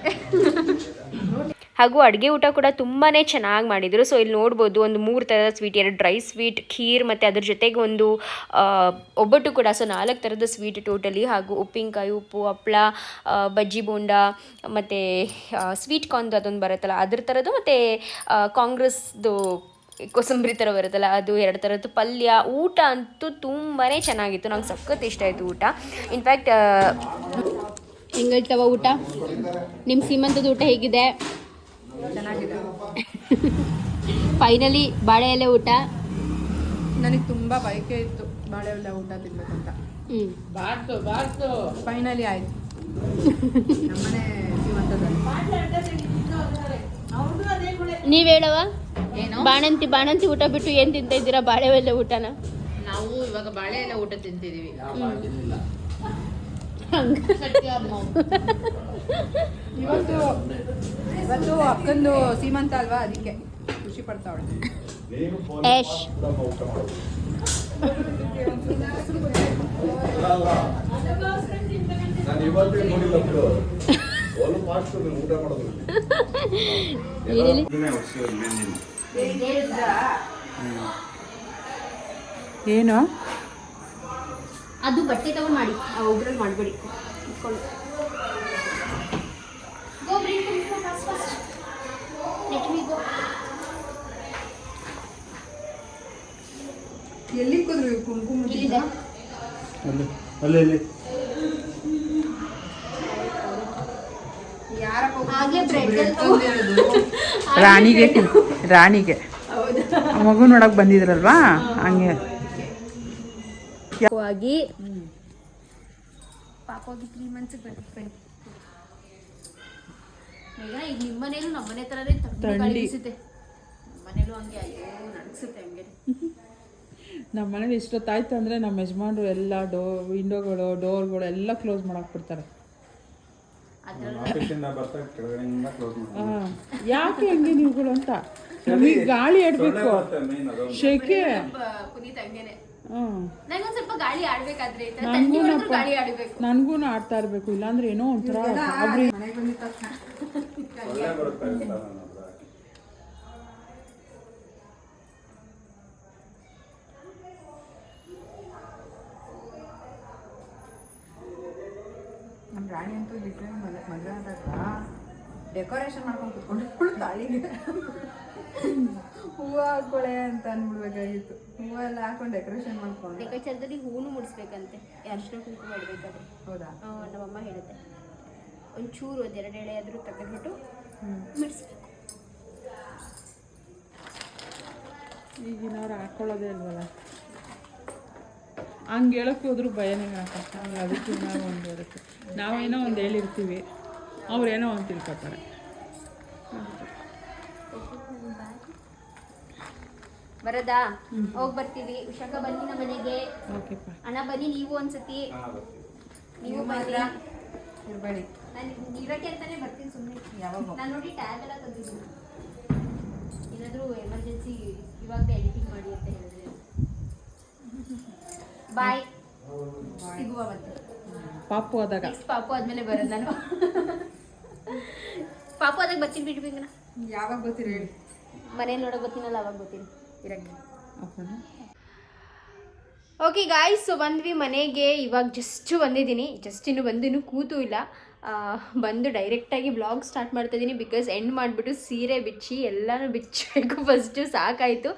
ಹಾಗೂ ಅಡುಗೆ ಊಟ ಕೂಡ ತುಂಬಾ ಚೆನ್ನಾಗಿ ಮಾಡಿದರು. ಸೊ ಇಲ್ಲಿ ನೋಡ್ಬೋದು ಒಂದು 3 ಥರದ ಸ್ವೀಟ್, 2 ಡ್ರೈ ಸ್ವೀಟ್, ಖೀರ್ ಮತ್ತು ಅದ್ರ ಜೊತೆಗೆ ಒಂದು ಒಬ್ಬಟ್ಟು ಕೂಡ. ಸೊ 4 ಥರದ ಸ್ವೀಟ್ ಟೋಟಲಿ, ಹಾಗೂ ಉಪ್ಪಿನಕಾಯಿ, ಉಪ್ಪು, ಹಪ್ಪಳ, ಬಜ್ಜಿ ಬೋಂಡ ಮತ್ತು ಸ್ವೀಟ್ ಕಾರ್ನ್ದು ಅದೊಂದು ಬರುತ್ತಲ್ಲ ಅದ್ರ ಥರದ್ದು, ಮತ್ತು ಕಾಂಗ್ರೆಸ್ದು ಕೋಸಂಬರಿ ಥರ ಬರುತ್ತಲ್ಲ ಅದು, 2 ಥರದ್ದು ಪಲ್ಯ. ಊಟ ಅಂತೂ ತುಂಬಾ ಚೆನ್ನಾಗಿತ್ತು, ನಂಗೆ ಸಖತ್ ಇಷ್ಟ ಆಯಿತು ಊಟ. ಇನ್ಫ್ಯಾಕ್ಟ್ ಹೆಂಗೈತವ ಊಟ? ನಿಮ್ಮ ಸೀಮಂತದ ಊಟ ಹೇಗಿದೆ? ಚೆನ್ನಾಗಿದೆ. ಫೈನಲಿ ಬಾಳೆ ಎಲೆ ಊಟ. ನನಗೆ ತುಂಬ ಬಯಕೆ ಇತ್ತು ಬಾಳೆ ಎಲೆ ಊಟ ತಿನ್ಬೇಕಂತ. ಫೈನಲಿ ಆಯ್ತು. ನಮ್ಮನೆ ಜೀವಂತದಲ್ಲಿ ನೀವು ಹೇಳವ, ಏನು? ಬಾಣಂತಿ ಊಟ ಬಿಟ್ಟು ಏನು ತಿಂತ ಇದ್ದೀರಾ? ಬಾಳೆ ಎಲೆ ಊಟನ? ನಾವು ಇವಾಗ ಬಾಳೆ ಎಲೆ ಊಟ ತಿಂತಿದೀವಿ. ಇವತ್ತು ಅಕ್ಕಂದು ಸೀಮಂತ ಅಲ್ವಾ, ಅದಕ್ಕೆ ಖುಷಿ ಪಡ್ತಾವಳೆ. ಏಶ್ ನಾನು ಇವತ್ತೇ ನೋಡಿಲ್ಲ ಬಿಡು. ಒಳ್ಳೆ ಫಾಸ್ಟ್ ಊಟ ಮಾಡೋದು. ಏನು ಅದು ಬಟ್ಟೆ ತಗೊಂಡು ಮಾಡಿ, ಒಬ್ರಲ್ಲಿ ಮಾಡಬೇಡಿ. ಎಲ್ಲಿ ಕುದ್ರು ಕುಂಕುಮ ಅಲ್ಲಿ ರಾಣಿಗೆ ಮಗು ನೋಡಕ್ ಬಂದಿದ್ರಲ್ವಾ, ಹಂಗೆ ಆಗಿ ಪಾಪವಾಗಿ 3 months ಬನ್ನಿ. ಈಗ ನಿಮ್ಮ ಮನೇಲೂ ನಮ್ಮ ಮನೆ ಥರನೇ ಥಂಡಿ. ಅನಿಸುತ್ತೆ. ಮನೇಲೂ ಹಂಗೆ ಅಯ್ಯೋ ನಡ್ಸುತ್ತೆ ಹಂಗೆ. ನಮ್ಮ ಮನೇಲಿ ಇಷ್ಟೊತ್ತಾಯ್ತು ಅಂದರೆ ನಮ್ಮ ಯಜಮಾನ್ರು ಎಲ್ಲ ವಿಂಡೋಗಳು ಡೋರ್ಗಳು ಎಲ್ಲ ಕ್ಲೋಸ್ ಮಾಡಾಕ್ಬಿಡ್ತಾರೆ. ಯಾಕೆ ಹಂಗೆ ನೀವುಗಳು ಅಂತ, ನಮಗೆ ಗಾಳಿ ಆಡಬೇಕು, ಶೆಕೆ. ಪುನೀತ್ ಹಂಗೇನೆ, ಹ್ಞೂ ನಂಗೊಂದು ಸ್ವಲ್ಪ ಗಾಳಿ ಆಡ್ಬೇಕಾದ್ರೆ ನನಗೂ ಗಾಳಿ ಆಡಬೇಕು. ನನಗೂ ಆಡ್ತಾ ಇರಬೇಕು, ಇಲ್ಲಾಂದ್ರೆ ಏನೋ ಒಂಥರ ಗಾಬರಿ. ನಮ್ಮ ರಾಣಿ ಅಂತೂ ಮದುವೆ ಆದಾಗ ಡೆಕೋರೇಷನ್ ಮಾಡ್ಕೊಂಡು ಕುತ್ಕೊಂಡು ತಾಳಿಗೆ ಹೂವು ಹಾಕೊಳ್ಳೆ ಅಂತ ಅಂದ್ಬಿಡ್ಬೇಕಾಗಿತ್ತು. ಹೂವೆಲ್ಲ ಹಾಕೊಂಡು ಡೆಕೋರೇಷನ್ ಮಾಡ್ಕೊಂಡು ಲೆಕ್ಕಾಚಾರದಲ್ಲಿ ಹೂನು ಮುಡಿಸ್ಬೇಕಂತೆ, ಅರ್ಶಿನ ಕುಂಕುಮ ಇಡಬೇಕಾದ್ರೆ. ಹೌದಾ? ನಮ್ಮಮ್ಮ ಹೇಳುತ್ತೆ, ಒಂಚೂರು 1-2 ಎಳೆ ಆದರೂ ತಗೊಂಡ್ಬಿಟ್ಟು ಮಿಡಿಸ್ಬೇಕು. ಈಗಿನವ್ರು ಹಾಕೊಳ್ಳೋದೇ ಇಲ್ವಲ್ಲ, ಹಂಗೆ ಹೇಳಕ್ಕೆ ಹೋದ್ರು ಭಯನೇ ಹಾಕತ್ತ. ಹಂಗೆ ಅದಕ್ಕೆ ನಾವು ಒಂದು ಇರುತ್ತೆ, ನಾವೇನೋ ಒಂದು ಹೇಳಿರ್ತೀವಿ, ಅವ್ರೇನೋ ಒಂದು ತಿಳ್ಕೊತಾರೆ. ಬರೋದಾ? ಹೋಗಿ ಬರ್ತೀವಿ. ಉಷಾಕ ಬನ್ನಿ ನಮ್ಮ ಮನೆಗೆ. ಓಕೆಪ್ಪ. ಅಣ್ಣ ಬನ್ನಿ ನೀವು ಒಂದ್ಸತಿ. ನೀವು ಮಾತ್ರ ಇರಬೇಡಿ. ನಾನು ಇರೋಕ್ಕೆ ಅಂತಾನೆ ಬರ್ತೀನಿ ಸುಮ್ಮನೆ. ಯಾವಾಗ ನಾನು ನೋಡಿ ಟ್ಯಾಬ್ ಎಲ್ಲ ತಂದಿದ್ದೀನಿ, ಏನಾದರೂ ಎಮರ್ಜೆನ್ಸಿ ಇವಾಗಲೇ ಎಡಿಟಿಂಗ್ ಮಾಡಿ ಅಂತ ಹೇಳಿದ್ರೆ. ಬಾಯ್, ಸಿಗುವ ಮತ್ತೆ. ಪಾಪು ಆದಾಗ, ನೆಕ್ಸ್ಟ್ ಪಾಪು ಆದಮೇಲೆ ಬರೋದು ನಾನು. ಪಾಪು ಆದಾಗ ಬರ್ತೀನಿ ಬಿಡ್ಬೇಕಣ್ಣ. ಯಾವಾಗ ಗೊತ್ತಿರಿ ಹೇಳಿ. ಮನೇಲಿ ನೋಡೋಕೆ ಬರ್ತೀನಲ್ಲ ಅವಾಗ ಬರ್ತೀನಿ ಇರಕ್ಕೆ. ಅಪ್ಪನ ಓಕೆ ಗಾಯ್ಸ್, ಸೊ ಬಂದ್ವಿ ಮನೆಗೆ. ಇವಾಗ ಜಸ್ಟ್ ಬಂದಿದ್ದೀನಿ, ಇನ್ನು ಬಂದು ಇನ್ನೂ ಕೂತೂ ಇಲ್ಲ. ಬಂದು ಡೈರೆಕ್ಟಾಗಿ ವ್ಲಾಗ್ ಸ್ಟಾರ್ಟ್ ಮಾಡ್ತಾಯಿದ್ದೀನಿ. ಬಿಕಾಸ್ ಎಂಡ್ ಮಾಡಿಬಿಟ್ಟು ಸೀರೆ ಬಿಚ್ಚಿ ಎಲ್ಲನೂ ಬಿಚ್ಚಬೇಕು ಫಸ್ಟು, ಸಾಕಾಯಿತು.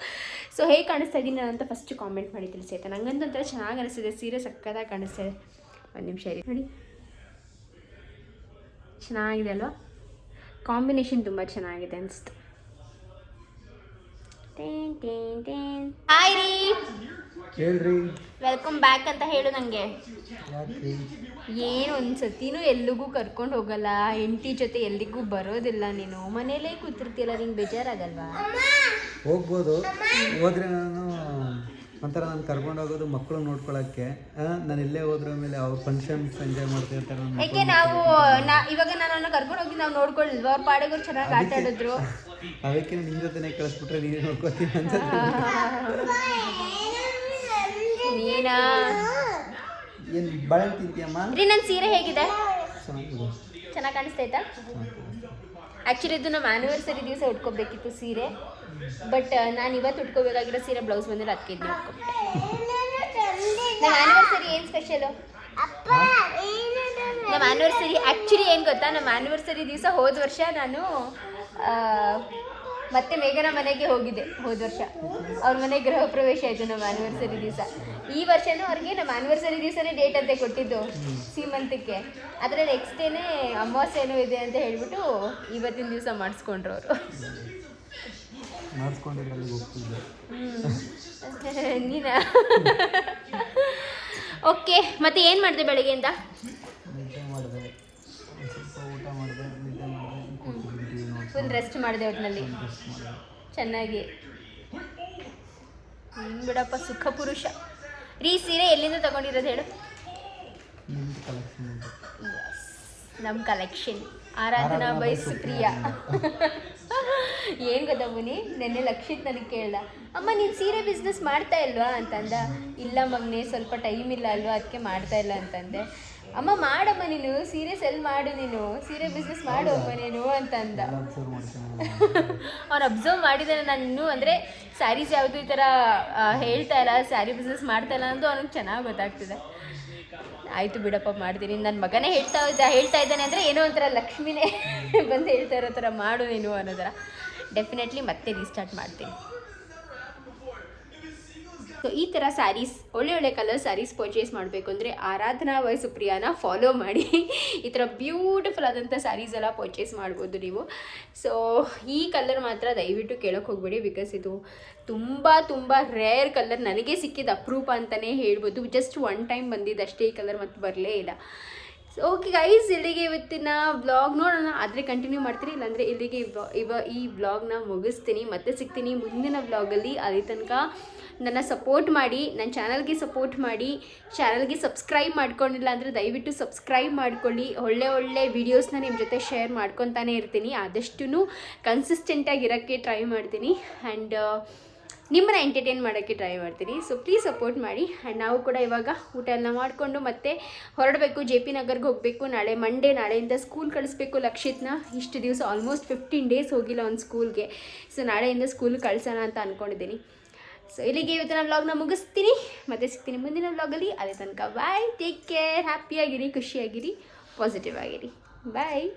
ಸೊ ಹೇಗೆ ಕಾಣಿಸ್ತಾ ಇದ್ದೀನಿ ನಾನು ಅಂತ ಫಸ್ಟು ಕಾಮೆಂಟ್ ಮಾಡಿ ತಿಳಿಸಿ ಆಯಿತಾ? ನಂಗಂತೂ ಒಂಥರ ಚೆನ್ನಾಗಿ ಅನಿಸ್ತಿದೆ, ಸೀರೆ ಸಕ್ಕತ್ತಾಗಿ ಕಾಣಿಸ್ತಾ ಇದೆ. ಒಂದು ನಿಮಿಷ ಇರಿ ನೋಡಿ, ಚೆನ್ನಾಗಿದೆ ಅಲ್ವಾ? ಕಾಂಬಿನೇಷನ್ ತುಂಬ ಚೆನ್ನಾಗಿದೆ ಅನಿಸ್ತು. ಹಾಯ್ ರೀ, ಹೇಳ್ರಿ. ವೆಲ್ಕಮ್ ಬ್ಯಾಕ್ ಅಂತ ಹೇಳು ನನಗೆ. ಯಾಕ್ರಿ? ಏನು ಒಂದ್ಸತಿನೂ ಎಲ್ಲಿಗೂ ಕರ್ಕೊಂಡು ಹೋಗಲ್ಲ, ಹೆಂಡತಿ ಜೊತೆ ಎಲ್ಲಿಗೂ ಬರೋದಿಲ್ಲ. ನೀನು ಮನೇಲೇ ಕೂತಿರ್ತೀಯಲ್ಲ, ನಿಂಗೆ ಬೇಜಾರಾಗಲ್ವಾ? ಹೋಗ್ಬೋದು, ಹೋದ್ರೆ ನಾನು ಒಂಥರ ನಾನು ಕರ್ಕೊಂಡು ಹೋಗೋದು ಮಕ್ಕಳು ನೋಡ್ಕೊಳಕ್ಕೆ. ನಾನು ಎಲ್ಲೇ ಹೋದ್ರ ಮೇಲೆ ಅವ್ರ ಫಂಕ್ಷನ್ಸ್ ಎಂಜಾಯ್ ಮಾಡ್ತಿರ್ತಾರೆ. ಯಾಕೆ ನಾವು ಇವಾಗ ನಾನು ಕರ್ಕೊಂಡು ಹೋಗಿ ನಾವು ನೋಡ್ಕೊಳ್ಳಿಲ್ವ? ಅವ್ರ ಪಾಡೆಗೆ ಅವ್ರು ಚೆನ್ನಾಗಿ ಆಟ ಆಡಿದ್ರು. ಅದಕ್ಕೆ ನಿಮ್ಮ ಜೊತೆನೇ ಕಳಿಸ್ಬಿಟ್ರೆ ನೀನೇ ನೋಡ್ಕೊತೀನಿ ಅಂತ. ನೀನಾ ಏನು ಬಾಳೆಹಣ್ಣು ತಿಂತೀಯಮ್ಮ? ರೀ, ನನ್ನ ಸೀರೆ ಹೇಗಿದೆ? ಚೆನ್ನಾಗಿದೆ. ಚೆನ್ನಾಗಿ ಕಾಣಿಸ್ತೈತಾ? ಆ್ಯಕ್ಚುಲಿ ಇದು ನಮ್ಮ ಆ್ಯನಿವರ್ಸರಿ ದಿವಸ ಉಟ್ಕೋಬೇಕಿತ್ತು ಸೀರೆ, ಬಟ್ ನಾನು ಇವತ್ತು ಉಟ್ಕೋಬೇಕಾಗಿರೋ ಸೀರೆ ಬ್ಲೌಸ್ ಬಂದಿಲ್ಲ, ಅದಕ್ಕೆ ಇದನ್ನ ಉಟ್ಕೊಬಿಟ್ಟೆ. ನಮ್ಮ ಆ್ಯನಿವರ್ಸರಿ ಏನು ಸ್ಪೆಷಲು? ನಮ್ಮ ಆ್ಯನಿವರ್ಸರಿ ಆ್ಯಕ್ಚುಲಿ ಏನು ಗೊತ್ತಾ, ನಮ್ಮ ಆ್ಯನಿವರ್ಸರಿ ದಿವಸ ಹೋದ ವರ್ಷ ನಾನು ಮತ್ತೆ ಮೇಘನ ಮನೆಗೆ ಹೋಗಿದ್ದೆ. ಹೋದ ವರ್ಷ ಅವ್ರ ಮನೆ ಗೃಹ ಪ್ರವೇಶ ಆಯಿತು ನಮ್ಮ ಆ್ಯನಿವರ್ಸರಿ ದಿವಸ. ಈ ವರ್ಷನೂ ಅವ್ರಿಗೆ ನಮ್ಮ ಆ್ಯನಿವರ್ಸರಿ ದಿವಸನೇ ಡೇಟ್ ಅಂತ ಕೊಟ್ಟಿದ್ದು ಸೀಮಂತಕ್ಕೆ. ಅದರ ನೆಕ್ಸ್ಟ್ ಡೇನೇ ಅಮಾವಾಸ್ಯೆನೂ ಇದೆ ಅಂತ ಹೇಳ್ಬಿಟ್ಟು ಇವತ್ತಿನ ದಿವಸ ಮಾಡಿಸ್ಕೊಂಡ್ರು ಅವರು. ಮಾಡಿಸ್ಕೊಂಡಿದ್ರಲ್ಲಿ ಹೋಗ್ತಿದ್ದೆ ನೀನಾ? ಓಕೆ, ಮತ್ತೆ ಏನು ಮಾಡಿದೆ ಬೆಳಗ್ಗೆಯಿಂದ? ನಿದ್ದೆ ಮಾಡಿದೆ, ಸ್ವಲ್ಪ ಊಟ ಮಾಡಿದೆ, ನಿದ್ದೆ ಮಾಡಿದೆ, ಕೂತಿದ್ದೀನಿ ನೋಡಿ. ಫುಲ್ ರೆಸ್ಟ್ ಮಾಡಿದೆ ಒಟ್ಟಿನಲ್ಲಿ ಚೆನ್ನಾಗಿ. ಬಿಡಪ್ಪ, ಸುಖ ಪುರುಷ. ರೀ ಸೀರೆ ಎಲ್ಲಿಂದ ತಗೊಂಡಿರೋದು ಹೇಳು? ನಿಮ್ದು ಕಲೆಕ್ಷನ್ ಇದೆ. ನಮ್ಮ ಕಲೆಕ್ಷನ್ ಆರಾಧನಾ ಬೈ ಸುಪ್ರಿಯಾ. ಏನು ಗೊತ್ತಾ ಮುನಿ, ನೆನ್ನೆ ಲಕ್ಷಿತ್ ನನಗೆ ಕೇಳ್ದ, ಅಮ್ಮ ನೀನು ಸೀರೆ ಬಿಸ್ನೆಸ್ ಮಾಡ್ತಾ ಇಲ್ವಾ ಅಂತಂದ. ಇಲ್ಲ ಮಗನೇ, ಸ್ವಲ್ಪ ಟೈಮ್ ಇಲ್ಲ ಅಲ್ವಾ, ಅದಕ್ಕೆ ಮಾಡ್ತಾ ಇಲ್ಲ ಅಂತಂದೆ. ಅಮ್ಮ ಮಾಡಮ್ಮ, ನೀನು ಸೀರೆ ಸೆಲ್ ಮಾಡು, ನೀನು ಸೀರೆ ಬಿಸ್ನೆಸ್ ಮಾಡು ಅಮ್ಮ ನೀನು ಅಂತಂದ. ಅವ್ನು ಅಬ್ಸರ್ವ್ ಮಾಡಿದ್ದಾನೆ ನಾನು ಇನ್ನೂ, ಅಂದರೆ ಸ್ಯಾರೀಸ್ ಯಾವುದು ಈ ಥರ ಹೇಳ್ತಾ ಇಲ್ಲ, ಸ್ಯಾರಿ ಬಿಸ್ನೆಸ್ ಮಾಡ್ತಾ ಇಲ್ಲ ಅನ್ನೋದು ಅವ್ನಿಗೆ ಚೆನ್ನಾಗಿ ಗೊತ್ತಾಗ್ತಿದೆ. ಆಯಿತು ಬಿಡಪ್ಪ, ಮಾಡ್ತೀನಿ. ನನ್ನ ಮಗನೇ ಹೇಳ್ತಾ ಇದ್ದಾನೆ ಅಂದರೆ ಏನೋ ಒಂಥರ ಲಕ್ಷ್ಮಿನೇ ಬಂದು ಹೇಳ್ತಾ ಇರೋ ಥರ ಮಾಡು ನೀನು ಅನ್ನೋ ಥರ. ಡೆಫಿನೆಟ್ಲಿ ಮತ್ತೆ ರೀಸ್ಟಾರ್ಟ್ ಮಾಡ್ತೀನಿ. ಸೊ ಈ ಥರ ಸ್ಯಾರೀಸ್, ಒಳ್ಳೆ ಕಲರ್ ಸ್ಯಾರೀಸ್ ಪರ್ಚೇಸ್ ಮಾಡಬೇಕು ಅಂದರೆ ಆರಾಧನಾ ಬೈ ಸುಪ್ರಿಯಾನ ಫಾಲೋ ಮಾಡಿ. ಈ ಥರ ಬ್ಯೂಟಿಫುಲ್ ಆದಂಥ ಸ್ಯಾರೀಸ್ ಎಲ್ಲ ಪರ್ಚೇಸ್ ಮಾಡ್ಬೋದು ನೀವು. ಸೊ ಈ ಕಲರ್ ಮಾತ್ರ ದಯವಿಟ್ಟು ಕೇಳೋಕ್ಕೆ ಹೋಗಬೇಡಿ, ಬಿಕಾಸ್ ಇದು ತುಂಬ ರೇರ್ ಕಲರ್. ನನಗೆ ಸಿಕ್ಕಿದ ಅಪರೂಪ ಅಂತಲೇ ಹೇಳ್ಬೋದು. ಜಸ್ಟ್ ಒನ್ ಟೈಮ್ ಬಂದಿದ್ದು ಅಷ್ಟೇ ಈ ಕಲರ್, ಮತ್ತು ಬರಲೇ ಇಲ್ಲ. ಸೊ ಓಕೆ ಗೈಸ್, ಇಲ್ಲಿಗೆ ಇವತ್ತಿನ ವ್ಲಾಗ್ ನೋಡೋಣ, ಆದರೆ ಕಂಟಿನ್ಯೂ ಮಾಡ್ತೀನಿ, ಇಲ್ಲಾಂದರೆ ಇಲ್ಲಿಗೆ ಈ ವ್ಲಾಗ್ನ ಮುಗಿಸ್ತೀನಿ. ಮತ್ತೆ ಸಿಗ್ತೀನಿ ಮುಂದಿನ ವ್ಲಾಗಲ್ಲಿ. ಅಲ್ಲಿ ತನಕ ನನ್ನ ಸಪೋರ್ಟ್ ಮಾಡಿ, ನನ್ನ ಚಾನಲ್ಗೆ ಸಪೋರ್ಟ್ ಮಾಡಿ. ಚಾನಲ್ಗೆ ಸಬ್ಸ್ಕ್ರೈಬ್ ಮಾಡ್ಕೊಂಡಿಲ್ಲ ಅಂದರೆ ದಯವಿಟ್ಟು ಸಬ್ಸ್ಕ್ರೈಬ್ ಮಾಡ್ಕೊಳ್ಳಿ. ಒಳ್ಳೆ ವೀಡಿಯೋಸ್ನ ನಿಮ್ಮ ಜೊತೆ ಶೇರ್ ಮಾಡ್ಕೊತಾನೆ ಇರ್ತೀನಿ. ಆದಷ್ಟು ಕನ್ಸಿಸ್ಟೆಂಟಾಗಿ ಇರೋಕ್ಕೆ ಟ್ರೈ ಮಾಡ್ತೀನಿ, ಆ್ಯಂಡ್ ನಿಮ್ಮನ್ನ ಎಂಟರ್ಟೈನ್ ಮಾಡೋಕ್ಕೆ ಟ್ರೈ ಮಾಡ್ತೀನಿ. ಸೊ ಪ್ಲೀಸ್ ಸಪೋರ್ಟ್ ಮಾಡಿ. ಆ್ಯಂಡ್ ನಾವು ಕೂಡ ಇವಾಗ ಊಟ ಎಲ್ಲ ಮಾಡಿಕೊಂಡು ಮತ್ತೆ ಹೊರಡಬೇಕು. JP ನಗರ್ಗೆ ಹೋಗಬೇಕು. ನಾಳೆ ಮಂಡೇ, ನಾಳೆಯಿಂದ ಸ್ಕೂಲ್ ಕಳಿಸ್ಬೇಕು ಲಕ್ಷಿತ್ನ. ಇಷ್ಟು ದಿವಸ ಆಲ್ಮೋಸ್ಟ್ 15 ಡೇಸ್ ಹೋಗಿಲ್ಲ ಅವ್ನು ಸ್ಕೂಲ್ಗೆ. ಸೊ ನಾಳೆಯಿಂದ ಸ್ಕೂಲ್ ಕಳ್ಸೋಣ ಅಂತ ಅಂದ್ಕೊಂಡಿದ್ದೀನಿ. ಸೊ ಇಲ್ಲಿಗೆ ಇವತ್ತಿನ ವ್ಲಾಗ್ನ ಮುಗಿಸ್ತೀನಿ. ಮತ್ತೆ ಸಿಗ್ತೀನಿ ಮುಂದಿನ ವ್ಲಾಗಲ್ಲಿ. ಅಲ್ಲಿ ತನಕ ಬಾಯ್, ಟೇಕ್ ಕೇರ್, ಹ್ಯಾಪಿಯಾಗಿರಿ, ಖುಷಿಯಾಗಿರಿ, ಪಾಸಿಟಿವ್ ಆಗಿರಿ. ಬಾಯ್.